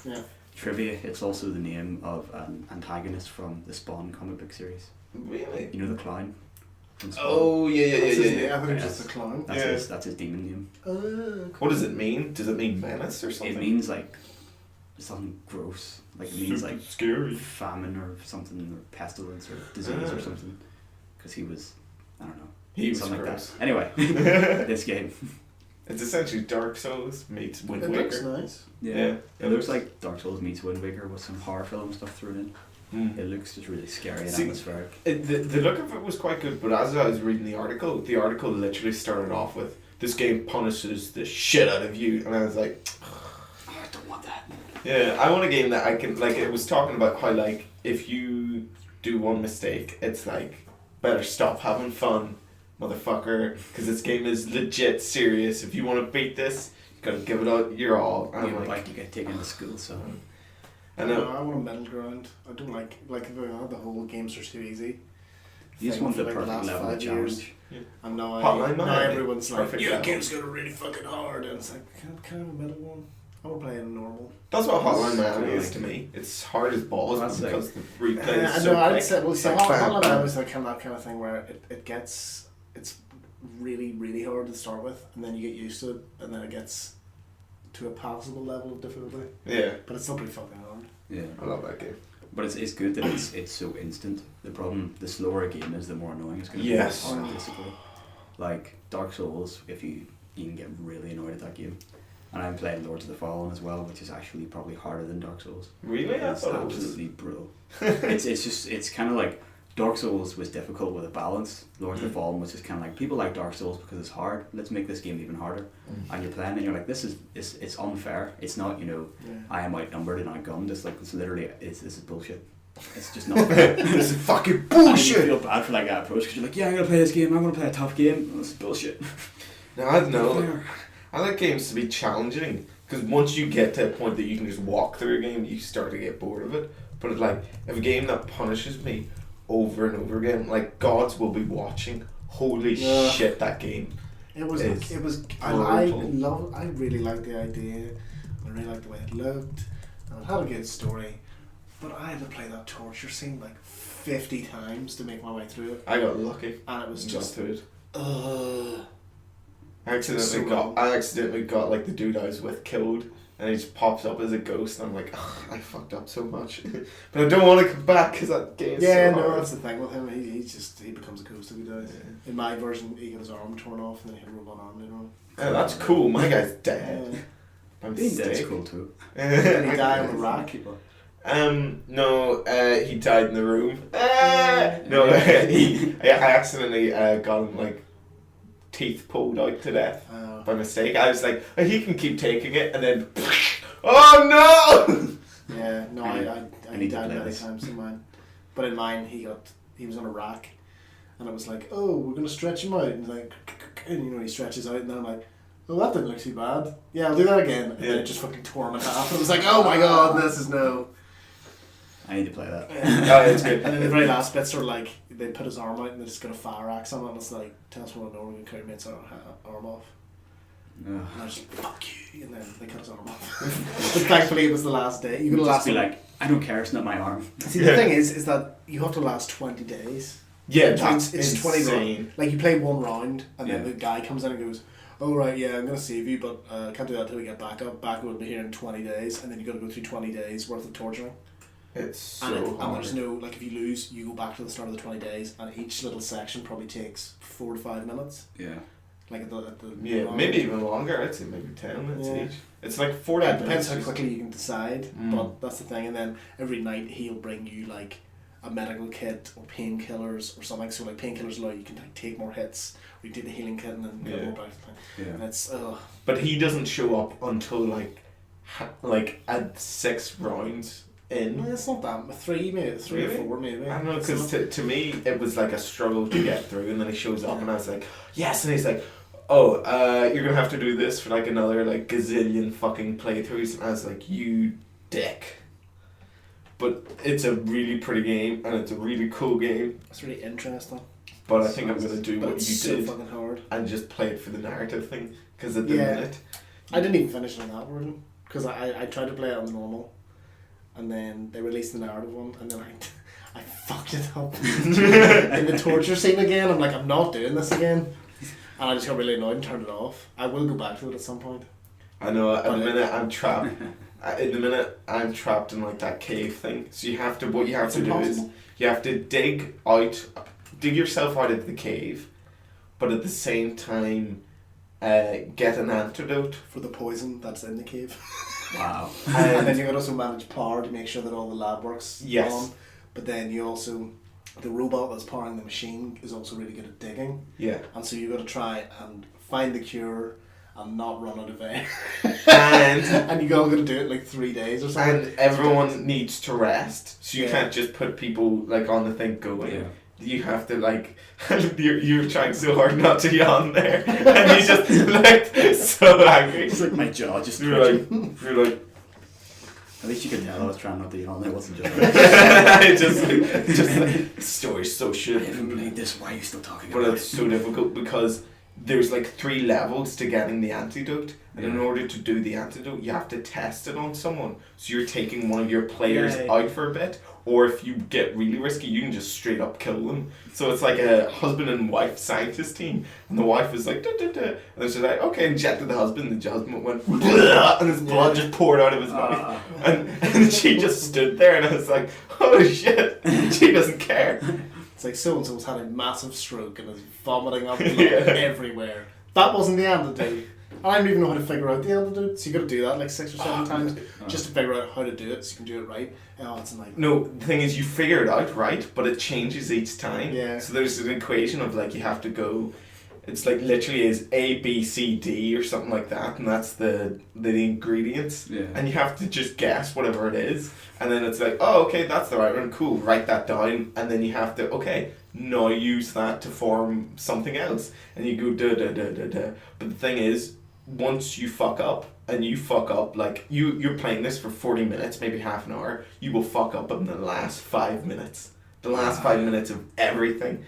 Yeah. Trivia, it's also the name of an antagonist from the Spawn comic book series. Really? You know the clown? From Spawn? Oh yeah, That's his name. yeah. I thought it was Yes. just a clown. That's his demon name. Cool. What does it mean? Does it mean menace or something? It means like something gross. Like it means like scary. famine or something, or pestilence or disease or Ah. something. Because he was, I don't know. He was something gross. like that. Anyway, this game. It's essentially Dark Souls meets Wind It looks Waker. nice. Yeah. It looks like Dark Souls meets Wind Waker with some horror film stuff thrown in. Mm. It looks just really scary and See, atmospheric. The look of it was quite good, but as I was reading the article literally started off with, this game punishes the shit out of you, and I was like, Oh, I don't want that. yeah, I want a game that I can, like, it was talking about how, like, if you do one mistake, it's like, better stop having fun, motherfucker, because this game is legit serious. If you want to beat this, you gotta give it out your all. And You I'm like to get taken to school, so. I know. I want a middle ground. I don't like the whole games are too easy. You just thing want for, the like, the perfect last level of 5 years. challenge. And now, Hotline now Miami. everyone's like, Perfect your level. game's gonna really fucking hard, and it's like, can I have a middle one? I want to play a normal. That's what Hotline That's Miami is like- to me. It's hard as balls That's because the replay is I so know. I'd quick. say, well, see, Like, Hotline bam, Miami bam. is like that kind of thing where it's really really hard to start with, and then you get used to it, and then it gets to a passable level of difficulty. Yeah, But it's still pretty fucking hard. Yeah. I love that game. But it's good that it's so instant. The problem, the slower a game is, the more annoying it's going to Yes. be. Basically. Like Dark Souls, if you can get really annoyed at that game. And I'm playing Lords of the Fallen as well, which is actually probably harder than Dark Souls. Really? I It's thought it was. absolutely brutal. it's kind of like Dark Souls was difficult with a balance. Lords of the Fallen was just kind of like, people like Dark Souls because it's hard. Let's make this game even harder. And you're playing and you're like, this is unfair. It's not, Yeah. I am outnumbered and outgunned. It's like, it's literally, this is bullshit. It's just not fair. This is fucking And you bullshit! feel bad for like that approach because you're like, yeah, I'm gonna play this game. I'm gonna play a tough game. This is bullshit. No, I don't know. Fair. I like games to be challenging because once you get to a point that you can just walk through a game, you start to get bored of it. But it's like, if a game that punishes me over and over again, like Gods Will Be Watching, holy Yeah. shit, that game. It was. It's I really liked the idea. I really liked the way it looked. And it had a good story. But I had to play that torture scene like 50 times to make my way through it, I got lucky. and it was Got just. through it. Ugh. I accidentally got like the dude I was with killed, and he just pops up as a ghost, and I'm like, oh, I fucked up so much, but I don't want to come back because that game's Yeah, so no, hard. that's the thing with him. He becomes a ghost if he dies. Yeah. In my version, he got his arm torn off, and then he had a robot arm later on. Oh, that's cool. My guy's dead. By Being dead's mistake. cool too. Did he die on the rack? No, he died in the room. No, I accidentally got him like teeth pulled out to death by mistake. I was like, oh, he can keep taking it, and then, oh no! Yeah, no, I I need to died play many this. times in mine. But in mine, he was on a rack, and it was like, oh, we're gonna stretch him out, and like, and you know, he stretches out, and then I'm like, oh, that didn't look too bad. Yeah, I'll do that again, and then it just fucking tore him in half. And I was like, oh my god, this is no. I need to play that. Oh, it's good. And then the very last bits are like, they put his arm out, and they just got a fire axe on it, and it's like, tell us what I know, we're gonna cut your mate's arm off. Ugh. And I was just, fuck you, and then they cut his arm off. But thankfully, it was the last day. You Just last be like, I don't care, it's not my arm. See, the thing is that you have to last 20 days Yeah, Which that's means it's 20 insane. rounds. Like you play one round, and then the guy comes in and goes, "Oh right, yeah, I'm gonna save you, but can't do that until we get back up. Back will be here in 20 days, and then you got to go through 20 days worth of torturing." It's so And hard. there's no, like, if you lose, you go back to the start of the 20 days, and each little section probably takes 4 to 5 minutes. Yeah. Like at the maybe even longer. I'd say maybe 10 minutes each. It's like 40 It minutes. depends how quickly you can decide, but that's the thing. And then every night he'll bring you like a medical kit or painkillers or something. So like painkillers allow you can like take more hits, or you take the healing kit and then get more back. And it's But he doesn't show up until like at 6 rounds in. No, it's not that. 3 maybe, 3 or 4 maybe. I don't know, because to me it was like a struggle to get through, and then he shows up and I was like, yes, and he's like, oh, you're gonna have to do this for like another like gazillion fucking playthroughs, and I was like, you dick. But it's a really pretty game, and it's a really cool game. It's really interesting. But I think I'm gonna do what you did fucking hard. and just play it for the narrative thing, because at the minute I didn't even finish it on that version, because I tried to play it on normal, and then they released the narrative one, and then I fucked it up in the torture scene again. I'm like, I'm not doing this again, and I just got really annoyed and turned it off. I will go back to it at some point. I know at the minute I'm trapped. In the minute I'm trapped in like that cave thing. So what you have to do is you have to dig yourself out of the cave, but at the same time get an antidote for the poison that's in the cave. Wow. And then you can also manage power to make sure that all the lab works on. But then you also, the robot that's powering the machine is also really good at digging. Yeah. And so you've got to try and find the cure and not run out of air. And you got to do it in like 3 days or something. And everyone needs to rest, so you can't just put people like on the thing going. Yeah. You have to like, you're trying so hard not to yawn there, and you just looked so angry. It's like my jaw just you're like. At least you could tell I was trying not to yawn. I wasn't just like, story's so shit. I haven't played this. Why are you still talking about it? But it's so difficult because there's like 3 levels to getting the antidote, and in order to do the antidote, you have to test it on someone. So you're taking one of your players out for a bit, or if you get really risky, you can just straight up kill them. So it's like a husband and wife scientist team, and the wife is like, and then she's like, okay, injected the husband, and the husband went, and his blood just poured out of his mouth, and she just stood there, and I was like, oh shit, she doesn't care. It's like so-and-so's had a massive stroke and is vomiting up blood everywhere. That wasn't the antidote. And I don't even know how to figure out the antidote, so you got to do that like 6 or 7 times just to figure out how to do it so you can do it right. Oh, it's like... No, the thing is you figure it out right, but it changes each time. Yeah. So there's an equation of like you have to go... It's like literally is A, B, C, D or something like that, and that's the ingredients. Yeah. And you have to just guess whatever it is, and then it's like, oh, okay, that's the right one, cool, write that down, and then you have to, okay, now use that to form something else, and you go da da da da da. But the thing is, once you fuck up, like you're playing this for 40 minutes, maybe half an hour, you will fuck up in the last 5 minutes. The last 5 minutes of everything.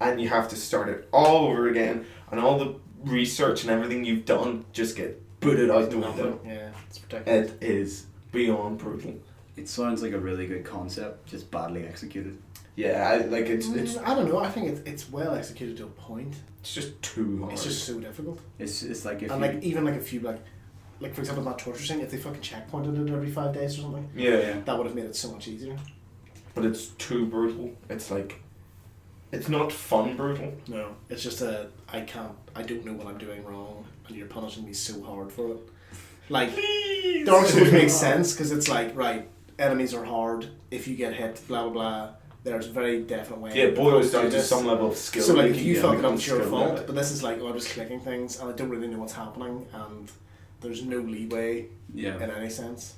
And you have to start it all over again, and all the research and everything you've done just get booted out the window. Yeah, it's ridiculous. It is beyond brutal. It sounds like a really good concept, just badly executed. Yeah, it's. I don't know. I think it's well executed to a point. It's just too hard. It's just so difficult. It's like if and like even like if you like for example that torture scene, if they fucking checkpointed it every 5 days or something. Yeah. That would have made it so much easier. But it's too brutal. It's like. It's not fun brutal. No, it's just I don't know what I'm doing wrong, and you're punishing me so hard for it. Like, Please. Dark Souls makes sense, because it's like, right, enemies are hard, if you get hit, blah blah blah, there's a very definite way. Yeah, it boils down to some level of skill. So like, if you fuck it up, it's your fault, but this is like, I'm just clicking things, and I don't really know what's happening, and there's no leeway in any sense.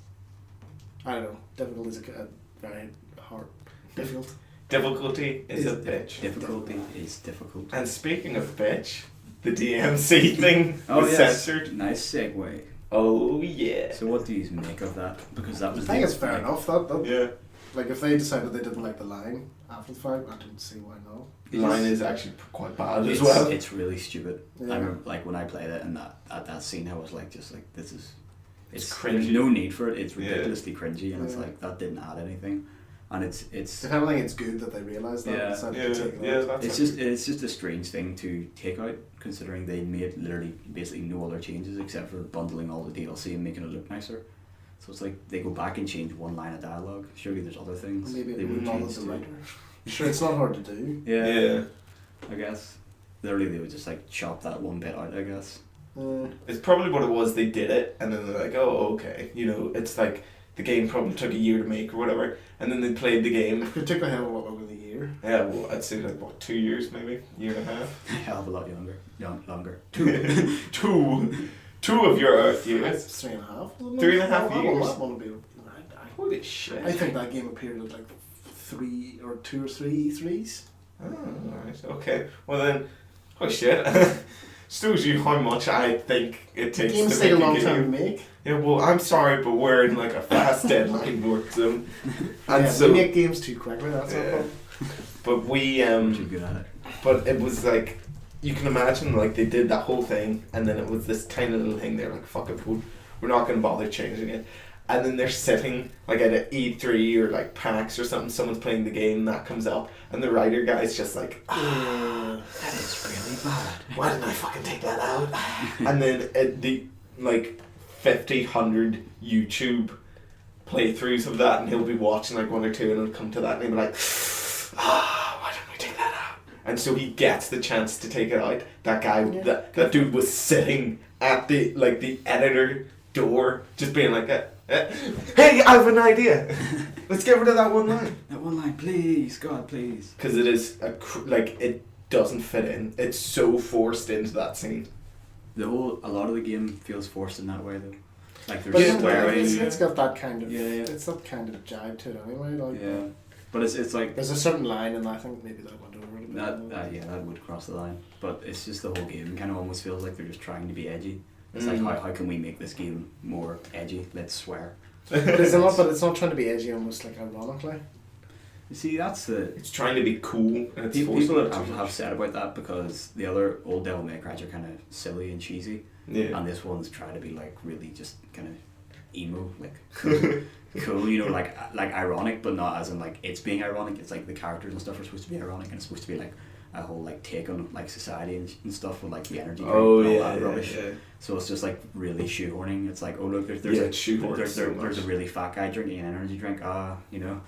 I don't know, difficult is a very hard, difficult. Difficulty is a bitch. Difficulty is difficult. And speaking of bitch, the DMC thing was censored. Nice segue. Oh yeah. So what do you make of that? Because that was. I think it's fair enough. That yeah. Like if they decided they didn't like the line after the fact, I don't see why not. The line is actually quite bad as well. It's really stupid. Yeah. I remember like when I played it and that scene, I was like, just like this is. It's cringy. There's no need for it. It's ridiculously cringy, and it's like that didn't add anything. And it's if anything, it's good that they realise that. It's just a strange thing to take out, considering they made literally basically no other changes except for bundling all the DLC and making it look nicer. So it's like they go back and change one line of dialogue. Surely there's other things maybe they would change the writer. Sure, it's not hard to do. Yeah. I guess literally they would just like chop that one bit out. I guess. It's probably what it was. They did it, and then they're like, "Oh, okay." You know, it's like the game probably took a year to make or whatever, and then they played the game. It took a hell of a lot over the year. Yeah, well, I'd say like what, 2 years maybe, year and a half. A hell of a lot longer. Two of your Earth years. 3.5. 3.5 years. That one would be. Holy shit! I think that game appeared at like 3 or 2 or 3 E3s. Oh, alright, okay. Well then, oh shit. Shows you how much I think it takes games to take make a long game. time to make. Yeah, well, I'm sorry, but we're in like a fast deadline work zone. And so we make games too quickly, that's our problem. But we, too good at it. But it was like, you can imagine, like, they did that whole thing, and then it was this tiny little thing, they're like, fuck it, we're not going to bother changing it. And then they're sitting, like, at an E3 or, like, PAX or something, someone's playing the game, and that comes up, and the writer guy's just like, that is really bad. Why didn't I fucking take that out? And then the, like, 50, 100 YouTube playthroughs of that, and he'll be watching, like, 1 or 2, and he'll come to that, and he'll be like, why didn't we take that out? And so he gets the chance to take it out. That guy, that dude was sitting at the, like, the editor door, just being like, hey, I have an idea. Let's get rid of that one line. That one line, please, God, please. Because it is like it doesn't fit in. It's so forced into that scene. A lot of the game feels forced in that way though. Like But there's swearing. it's got that kind of Yeah. it's that kind of jive to it anyway. Like, yeah, but it's like there's a certain line, and I think maybe that went over a bit. that would cross the line. But it's just the whole game kind of almost feels like they're just trying to be edgy. It's like how can we make this game more edgy? Let's swear. But it's not trying to be edgy, almost like ironically. You see, it's trying to be cool. And it's people have said about that because the other old Devil May Cry are kind of silly and cheesy, and this one's trying to be like really just kind of emo, like cool, you know, like ironic, but not as in like it's being ironic. It's like the characters and stuff are supposed to be ironic, and it's supposed to be like a whole like take on like society and stuff with like the energy drink and all that rubbish. Yeah. So it's just like really shoehorning. It's like, oh look, there's a really fat guy drinking an energy drink. You know,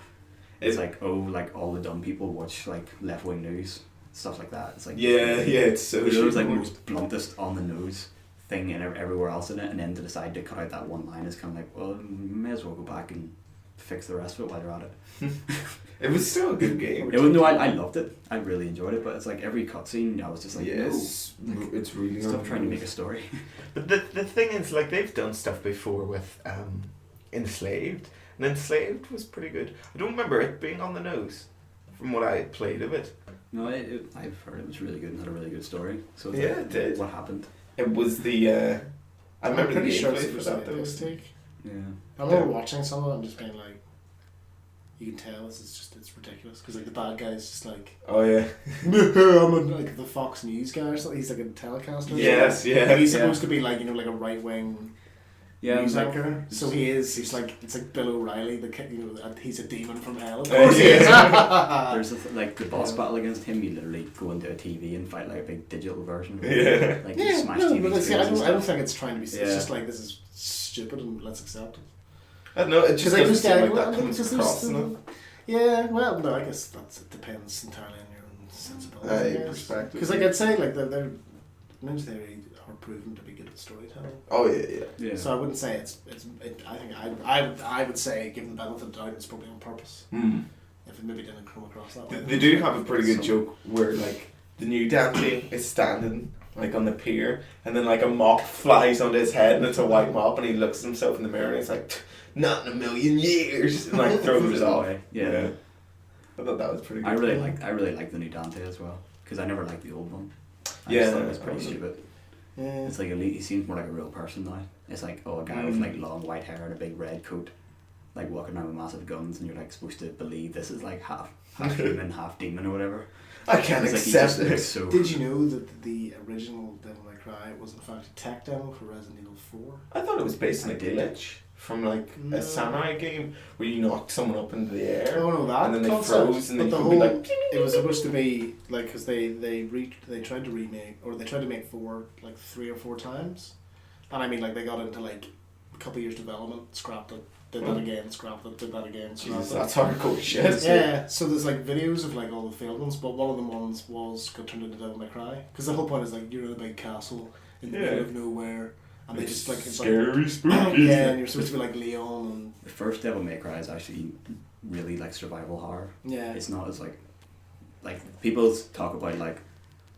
it's like, oh, like all the dumb people watch like left wing news, stuff like that. It's like it's so. There's like the most bluntest on the nose thing and everywhere else in it, and then to decide to cut out that one line is kind of like, well, may as well go back and fix the rest of it while they're at it. It was still a good game. I loved it. I really enjoyed it, but it's like every cutscene I was just like, it's really stop trying to make a story. But the thing is, like, they've done stuff before with Enslaved, and Enslaved was pretty good. I don't remember it being on the nose from what I had played of it. No, I've heard it was really good and had a really good story. So it did. What happened? It was the I remember the gameplay for that though. Yeah, I remember watching some of it and just being like, you can tell it's ridiculous because like the bad guy is just like, oh yeah, I'm like the Fox News guy or something. He's like a telecaster. Yes, yeah. Like, he's supposed to be like, you know, like a right wing news like, anchor. So he's like, it's like Bill O'Reilly. He's a demon from hell. Of course he is. There's like the boss battle against him. You literally go into a TV and fight like a big digital version. Of it. Like you smash TV but screens. I don't think it's trying to be. It's just like, this is stupid and let's accept it. I don't know, it just doesn't seem like that comes across enough. Yeah, well, no, I guess it depends entirely on your own sensibility. Perspective. Because like I'd say, like they're Ninja Theory are proven to be good at storytelling. Oh yeah. So I wouldn't say it's. I think I would say, given the benefit of the doubt, it's probably on purpose. If it maybe didn't come across that way. They do have a pretty good joke where like the new Dante is standing like on the pier, and then like a mop flies onto his head, and it's a white mop, and he looks at himself in the mirror, and he's like, not in a million years, and like throws it off. Yeah. I thought that was pretty good. I really like the new Dante as well, because I never liked the old one. I just thought it was pretty stupid. Yeah. It's like he seems more like a real person now. It's like, a guy with like long white hair and a big red coat, like walking around with massive guns, and you're like supposed to believe this is like half human, half demon or whatever. I can't accept it. So Did you know that the original Devil May Cry was in fact a tech demo for Resident Evil 4? I thought it was based on a glitch from like a samurai game where you knocked someone up into the air. Oh no, that and then they concept, froze and then but you the could be whole like. it was supposed to be like because they tried to remake or they tried to make 4 like 3 or 4 times, and I mean like they got into like a couple of years development, scrapped it, did that again, scrapped it, did that again, scrapped Jesus, it. that's hardcore shit. Yeah, so there's like videos of like all the failed ones, but one of them ones got turned into Devil May Cry because the whole point is like you're in a big castle in the middle of nowhere. And they just like it's scary, like, spooky. yeah, and you're supposed to be like Leon and the first Devil May Cry is actually really like survival horror. yeah. It's not as like people talk about like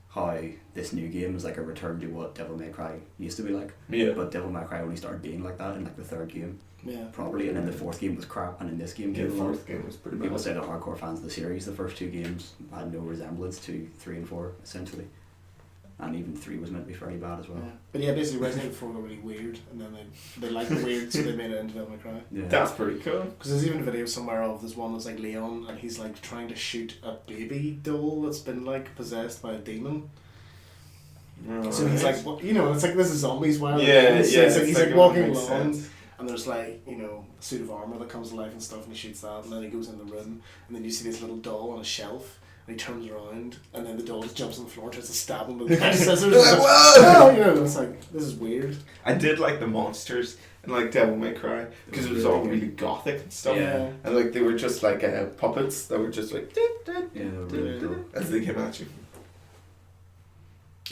how this new game is like a return to what Devil May Cry used to be like. Yeah. But Devil May Cry only started being like that in like the 3rd game. Yeah. Properly, and then the 4th game was crap, and in this game, Yeah, the 4th game was pretty people bad. say they're hardcore fans of the series. The first 2 games had no resemblance to 3 and 4 essentially. And even 3 was meant to be fairly bad as well. Yeah. But yeah, basically Resident Evil 4 got really weird, and then they liked the weird, so they made it into Devil May Cry. Yeah. That's pretty cool. Because there's even a video somewhere of this one that's like Leon, and he's like trying to shoot a baby doll that's been like possessed by a demon. So he's like, well, you know, it's like this is zombies. Wild. Yeah, So yeah. it's like, he's like it walking makes along, sense. and there's like a suit of armor that comes to life and stuff, and he shoots that, and then he goes in the room, and then you see this little doll on a shelf. And he turns around, and then the doll just jumps on the floor and tries to stab him with the scissors. Like, whoa! It's like, this is weird. I did like the monsters in like Devil May Cry because it was all really gothic and stuff. Yeah. And like they were just like puppets that were just like Yeah, they were really cool. as they came at you.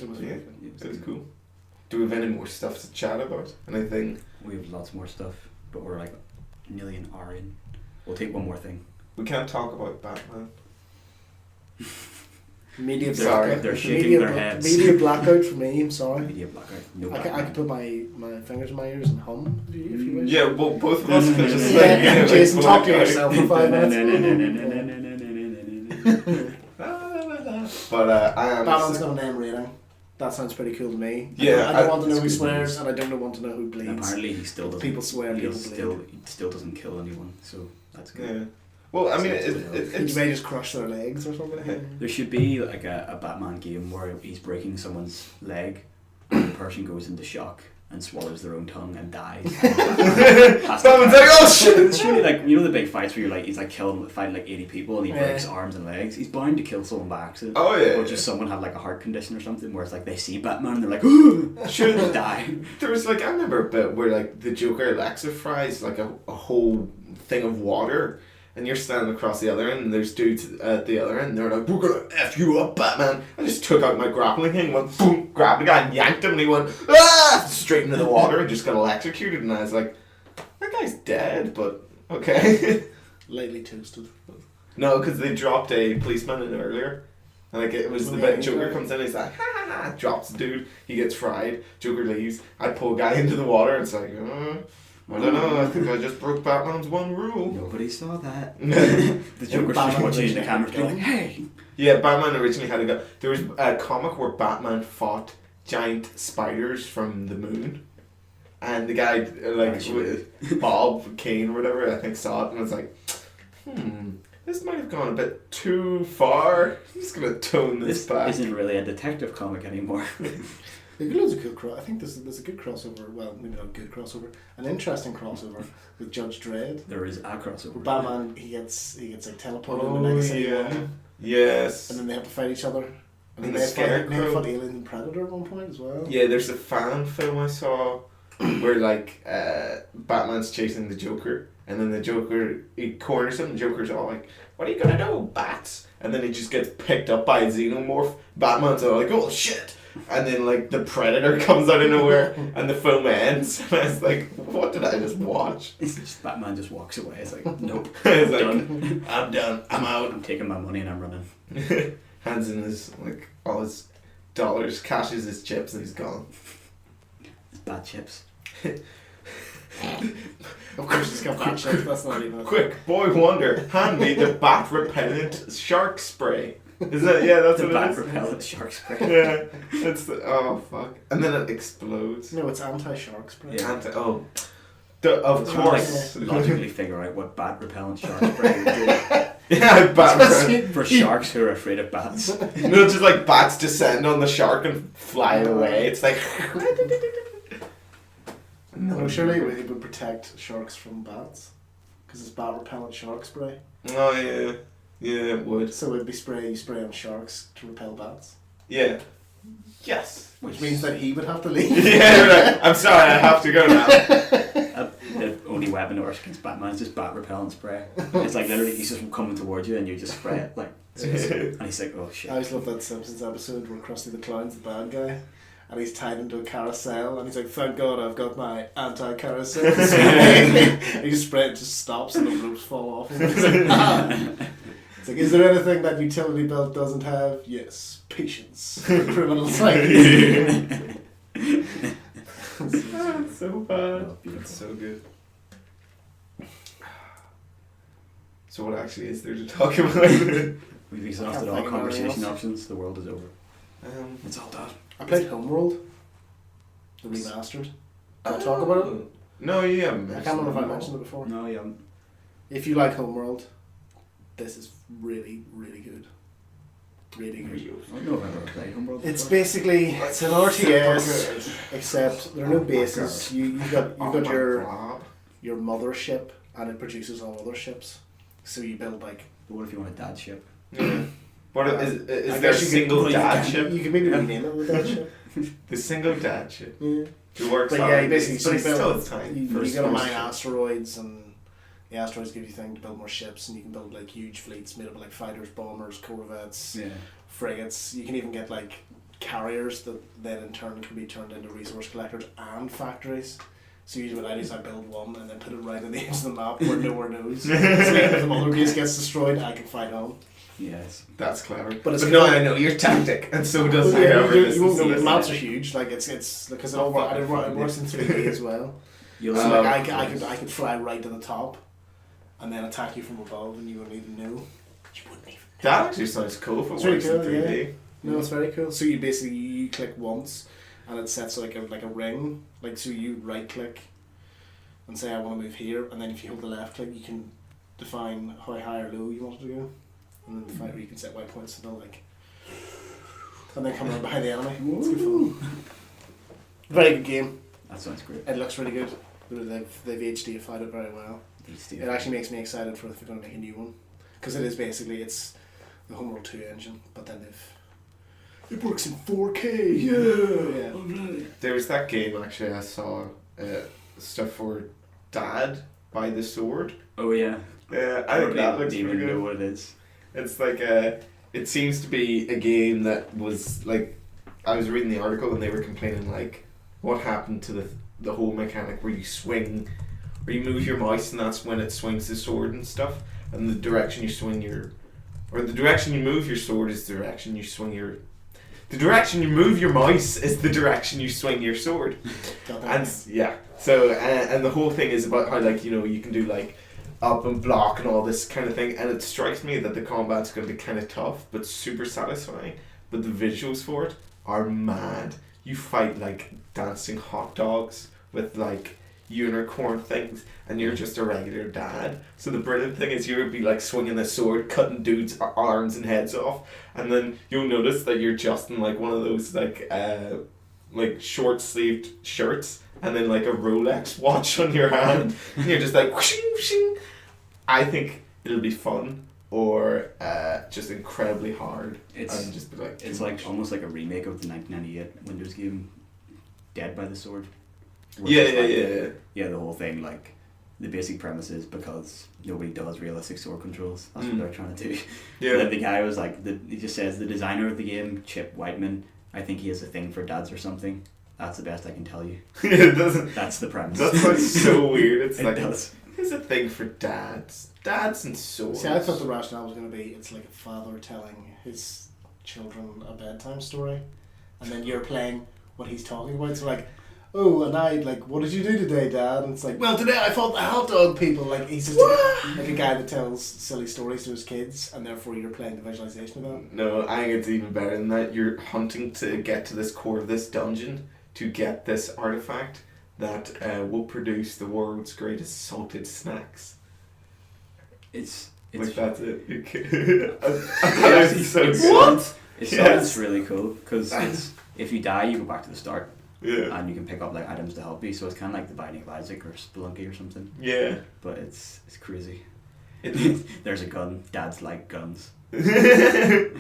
It was Yeah, really good. it was cool. Do we have any more stuff to chat about? Anything? We have lots more stuff, but we're like nearly an hour in. We'll take one more thing. We can't talk about Batman. Media Sorry, blackout. they're shaking media, their heads. Media blackout for me, I'm sorry. Media blackout. No I Batman. could put my fingers in my ears and hum if you wish. Yeah, well, both of us could just Yeah, like, Jason, like, talk to black out. yourself for 5 minutes. But I am. Batman's got an M rating. That sounds pretty cool to me. Yeah, I don't want to know it's who good swears, news. and I don't want to know who bleeds. Apparently, he still doesn't. People swear, He people still doesn't kill anyone, so that's good. Yeah. Well, I mean, You may just crush their legs or something. There should be like a Batman game where he's breaking someone's leg, and the person goes into shock and swallows their own tongue and dies. Batman's like, oh shit! It's really like, you know the big fights where he's like fighting like 80 people and he breaks arms and legs. He's bound to kill someone by accident. Oh yeah. Or just someone had like a heart condition or something where it's like they see Batman and they're like, ooh, should they die? There was like, I remember a bit where like the Joker electrifies like a whole thing of water, and you're standing across the other end, and there's dudes at the other end, and they're like, we're gonna F you up, Batman. I just took out my grappling thing, went boom, grabbed the guy and yanked him, and he went straight into the water and just got electrocuted, and I was like, that guy's dead, but okay. Lightly toasted. No, because they dropped a policeman in earlier. And like it was the bit Joker comes in, he's like, ha ha ha, drops the dude, he gets fried, Joker leaves, I pull a guy into the water, and it's like, I don't know, I think I just broke Batman's one rule. Nobody saw that. The Joker's just watching the camera going, hey! Yeah, Batman originally had a gun. There was a comic where Batman fought giant spiders from the moon. And the guy, Bob Kane or whatever, I think saw it and was like, this might have gone a bit too far. I'm just going to tone this back. This isn't really a detective comic anymore. There's loads of cool I think there's a good crossover. Well, maybe not a good crossover. An interesting crossover with Judge Dredd. There is a crossover. Where Batman he gets like teleported Oh, into Mega City yeah. 1, Yes. and then they have to fight each other. And And the they Scarecrow. fought Alien and Predator at one point as well. Yeah, there's a fan film I saw where like Batman's chasing the Joker, and then the Joker, he corners him, and the Joker's all like, what are you gonna do, bats? And then he just gets picked up by a xenomorph. Batman's all like, oh shit! And then like the Predator comes out of nowhere and the film ends. And I was like, what did I just watch? It's just Batman just walks away. It's like, nope, It's like, done. I'm done, I'm out. I'm taking my money and I'm running. Hands in his, like, all his dollars, cashes his chips, and he's gone. It's bad chips. Of course, he's got bad chips. That's not even. Quick, boy wonder, hand me the bat repellent shark spray. Is that, yeah, that's The what bat it is? repellent shark spray. Yeah, it's the, oh fuck. And then it explodes. No, it's anti-shark spray. Yeah. Of Trying to, course. like, logically figure out what bat repellent shark spray would do. Yeah, bat for sharks who are afraid of bats. just like bats descend on the shark and fly away. It's like. No, surely it would protect sharks from bats, because it's bat repellent shark spray. Oh yeah, it would. So it'd be you spray on sharks to repel bats. Yeah. Yes. Which means that he would have to leave. Yeah, right. I'm sorry, I have to go now. The only weapon that works against Batman is just bat repellent spray. It's like literally he's just coming towards you and you just spray it like. And he's like, oh shit. I always love that Simpsons episode where Krusty the Clown's the bad guy. And he's tied into a carousel, and he's like, "Thank God I've got my anti-carousel." He just spray it, just stops, and the ropes fall off. And he's like, ah. It's like, is there anything that utility belt doesn't have? Yes, patience. Criminals like you. It's so bad. It's so good. So what actually is there to talk about? We've exhausted all conversation options. The world is over. It's all done. I played Homeworld, the remastered. Did I talk about it? No, you haven't. I can't remember if I mentioned it before. No, you haven't. If you like Homeworld, this is really, really good. Really good. I don't know if I've ever played Homeworld before. It's basically it's an RTS, except there are no bases. You've got your mothership, and it produces all other ships. So you build like. But what if you want a dad ship? Yeah. What is there a single dad ship? You can maybe rename it with that ship. The single dad ship. Yeah. It works. But yeah, you basically you gotta mine asteroids, and the asteroids give you things to build more ships, and you can build like huge fleets made up of like fighters, bombers, corvettes, frigates. You can even get like carriers that then in turn can be turned into resource collectors and factories. So usually what I do is I build one and then put it right on the edge of the map where nowhere knows. So if the mother base gets destroyed, I can fight home. Yes, that's clever. But no, I know your tactic, and so does the maps are huge. Like it's because it works in 3D as well. So like I could fly right to the top, and then attack you from above, and you wouldn't even know. You wouldn't even. That actually sounds cool if it works in 3D. Yeah. No, it's very cool. So you basically you click once, and it sets like a ring. Like so, you right click, and say I want to move here, and then if you hold the left click, you can define how high or low you want it to go. And then the fight where you can set waypoints and like, and then come around behind the enemy. It's good fun. Very good game. That sounds great. It looks really good. They've HDified it very well. It actually makes me excited for if they're going to make a new one, because it is basically it's the Homeworld 2 engine, but then it works in 4K. Yeah. There was that game actually I saw stuff for Dad by the Sword. Oh yeah. Yeah, I think that looks pretty pretty good. Know what it is. It's like it seems to be a game that was like, I was reading the article and they were complaining like, what happened to the whole mechanic where you move your mouse and that's when it swings the sword and stuff, and the direction you swing the direction you move your sword is the direction you swing the direction you move your mouse is the direction you swing your sword. And yeah, so and the whole thing is about how like, you know, you can do like up and block and all this kind of thing, and it strikes me that the combat's going to be kind of tough but super satisfying, but the visuals for it are mad. You fight like dancing hot dogs with like unicorn things, and you're just a regular dad. So the brilliant thing is you would be like swinging a sword, cutting dudes' arms and heads off, and then you'll notice that you're just in like one of those like short sleeved shirts, and then like a Rolex watch on your hand, and you're just like whooshing, whooshing. I think it'll be fun or just incredibly hard. It's like almost like a remake of the 1998 Windows game Dead by the Sword. Yeah, the whole thing, like the basic premise is because nobody does realistic sword controls. That's what they're trying to do. Yeah. The guy was like, he just says the designer of the game, Chip Whiteman, I think he has a thing for dads or something. That's the best I can tell you. It doesn't. That's the premise. That sounds so weird. It's like does. There's a thing for dads and swords. See, I thought the rationale was going to be it's like a father telling his children a bedtime story, and then you're playing what he's talking about. So like, oh, and I like, what did you do today, Dad? And it's like, well, today I fought the hot dog people. Like he's just like a guy that tells silly stories to his kids, and therefore you're playing the visualization of that. No, I think it's even better than that. You're hunting to get to this core of this dungeon to get this artifact that will produce the world's greatest salted snacks. It's Like that's it. What? It sounds really cool because if you die, you go back to the start. Yeah. And you can pick up like items to help you, so it's kind of like the Binding of Isaac or Spelunky or something. Yeah. But it's crazy. There's a gun. Dads like guns. It's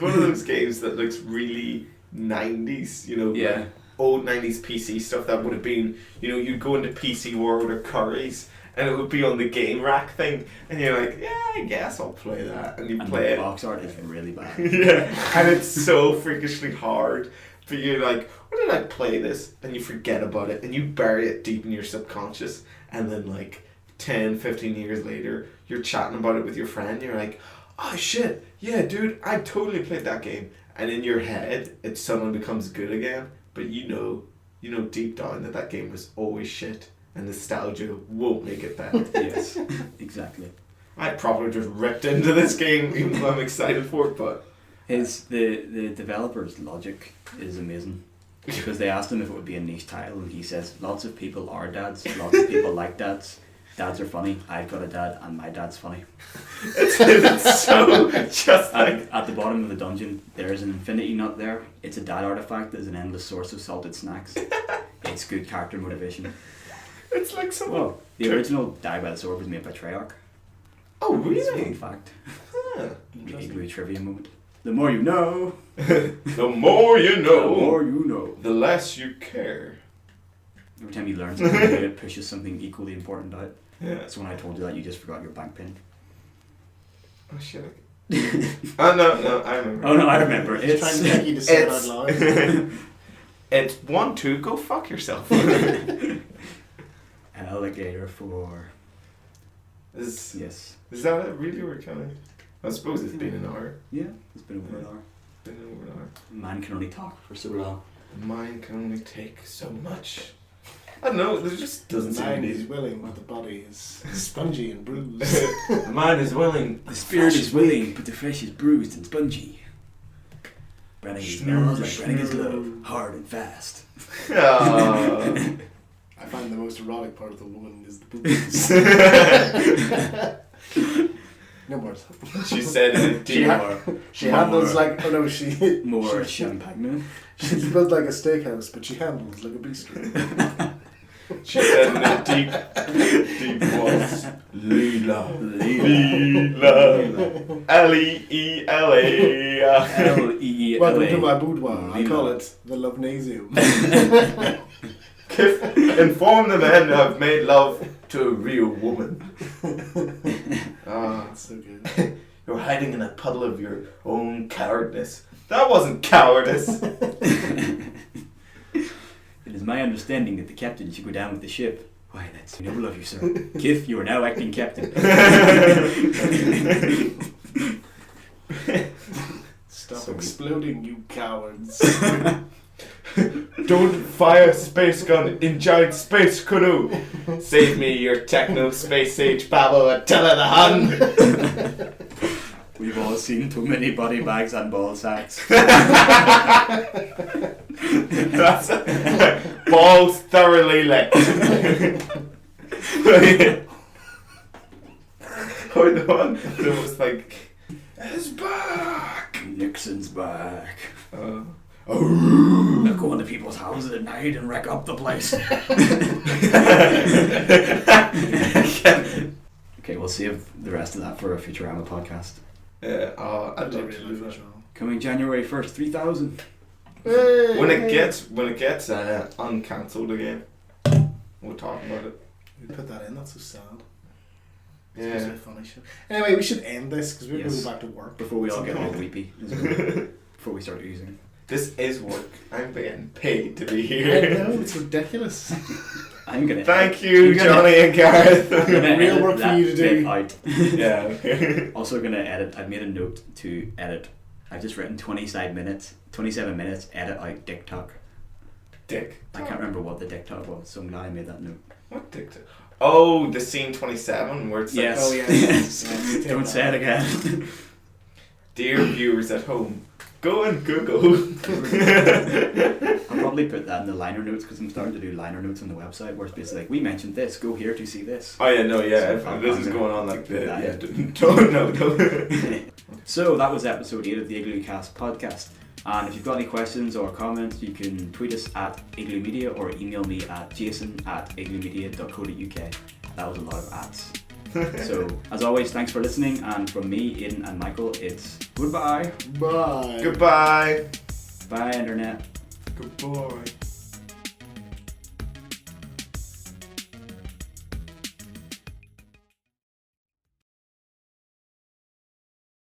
one of those games that looks really 90s, you know. Yeah. Like old 90s PC stuff that would have been, you know, you'd go into PC World or Curry's and it would be on the game rack thing and you're like, yeah, I guess I'll play that. And you play the it. Box art is really bad. Yeah. And it's so freakishly hard. But you're like, why did I play this? And you forget about it and you bury it deep in your subconscious and then like 10, 15 years later, you're chatting about it with your friend and you're like, oh shit, yeah dude, I totally played that game. And in your head, it suddenly becomes good again. But you know deep down that game was always shit. And nostalgia won't make it better. Yes, exactly. I probably just ripped into this game even though I'm excited for it, but... The developer's logic is amazing. Because they asked him if it would be a niche title and he says, lots of people are dads, lots of people like dads. Dads are funny, I've got a dad and my dad's funny. It's so just like... At the bottom of the dungeon, there's an infinity nut there. It's a dad artifact that is an endless source of salted snacks. It's good character motivation. It's like someone... Well, the original Die by the Sword was made by Treyarch. Oh, It's a really? fun fact. Huh. Igloo trivia moment. The more you know. The more you know. The more you know. The less you care. Every time you learn something new, it pushes something equally important out. Yeah. So when I told you that, you just forgot your bank pin. Oh shit. Oh no, I remember. Oh no, I remember. It's trying to get you to say it out loud. It's 1, 2, go fuck yourself. Alligator 4. Is Yes. that it? Really? We're counting? I suppose it's been an hour. Yeah, it's been over an hour. Been over an hour. Man can only talk for so long. Mine can only take so much. I don't know, there just doesn't The seem to mind be... is willing, but the body is spongy and bruised. The mind is willing. The spirit is willing, but the flesh is bruised and spongy. Branding his nose like branding his love, hard and fast. Oh. I find the most erotic part of the woman is the boobs. No more. She said it She handles like, oh no, she... More champagne. She's built like a steakhouse, but she handles like a bistro. She said in a deep voice, Leela. L-E-E-L-A. L-E-E-L-A. Welcome to my boudoir. I call it the Lovenasium. Inform the men I've made love to a real woman. That's so good. You're hiding in a puddle of your own cowardness. That wasn't cowardice. It is my understanding that the captain should go down with the ship. Why, that's noble of you, sir. Kith, you are now acting captain. Stop exploding, you cowards. Don't fire space gun in giant space canoe. Save me, your techno space age babble, Attila the Hun. We've all seen too many body bags and ball sacks. That's balls thoroughly licked. Or the one that was like, it's back. Nixon's back. Oh. They'll go into people's houses at night and wreck up the place. Okay, we'll save the rest of that for a Futurama podcast. Yeah, I'd I love really to do like that. Coming January 1st, 3000. When it gets uncancelled again, we'll talk about it. We put that in, that's so sad. It's Yeah. supposed to be a funny show. Anyway, we should end this because we're going to Yes. go back to work. Before we all get all Sometime. weepy. as well. Before we start using it. This is work. I'm getting paid to be I here. know, it's ridiculous. I'm gonna Thank you, Johnny and Gareth. I'm gonna Real edit work for that you to do. bit out. Yeah. Okay. Also gonna edit. I've made a note to edit. I've just written 27 minutes, edit out dick talk. Dick. I can't remember what the dick talk was, so I'm glad I made that note. What dick? Oh, the scene 27 where it's like, Yes. Oh, yeah. Yes. Yeah, Don't say it again. dear viewers at home, go and Google. I'll probably put that in the liner notes because I'm starting to do liner notes on the website where it's basically like, we mentioned this, go here to see this. Oh yeah, no, yeah. So if this is going on like that, yeah. Don't. So that was episode 8 of the Iglucast podcast. And if you've got any questions or comments, you can tweet us at iglumedia or email me at jason@iglumedia.co.uk. That was a lot of ads. So, as always, thanks for listening, and from me, Aidan and Michael, it's goodbye. Bye. Goodbye. Bye, Internet. Goodbye.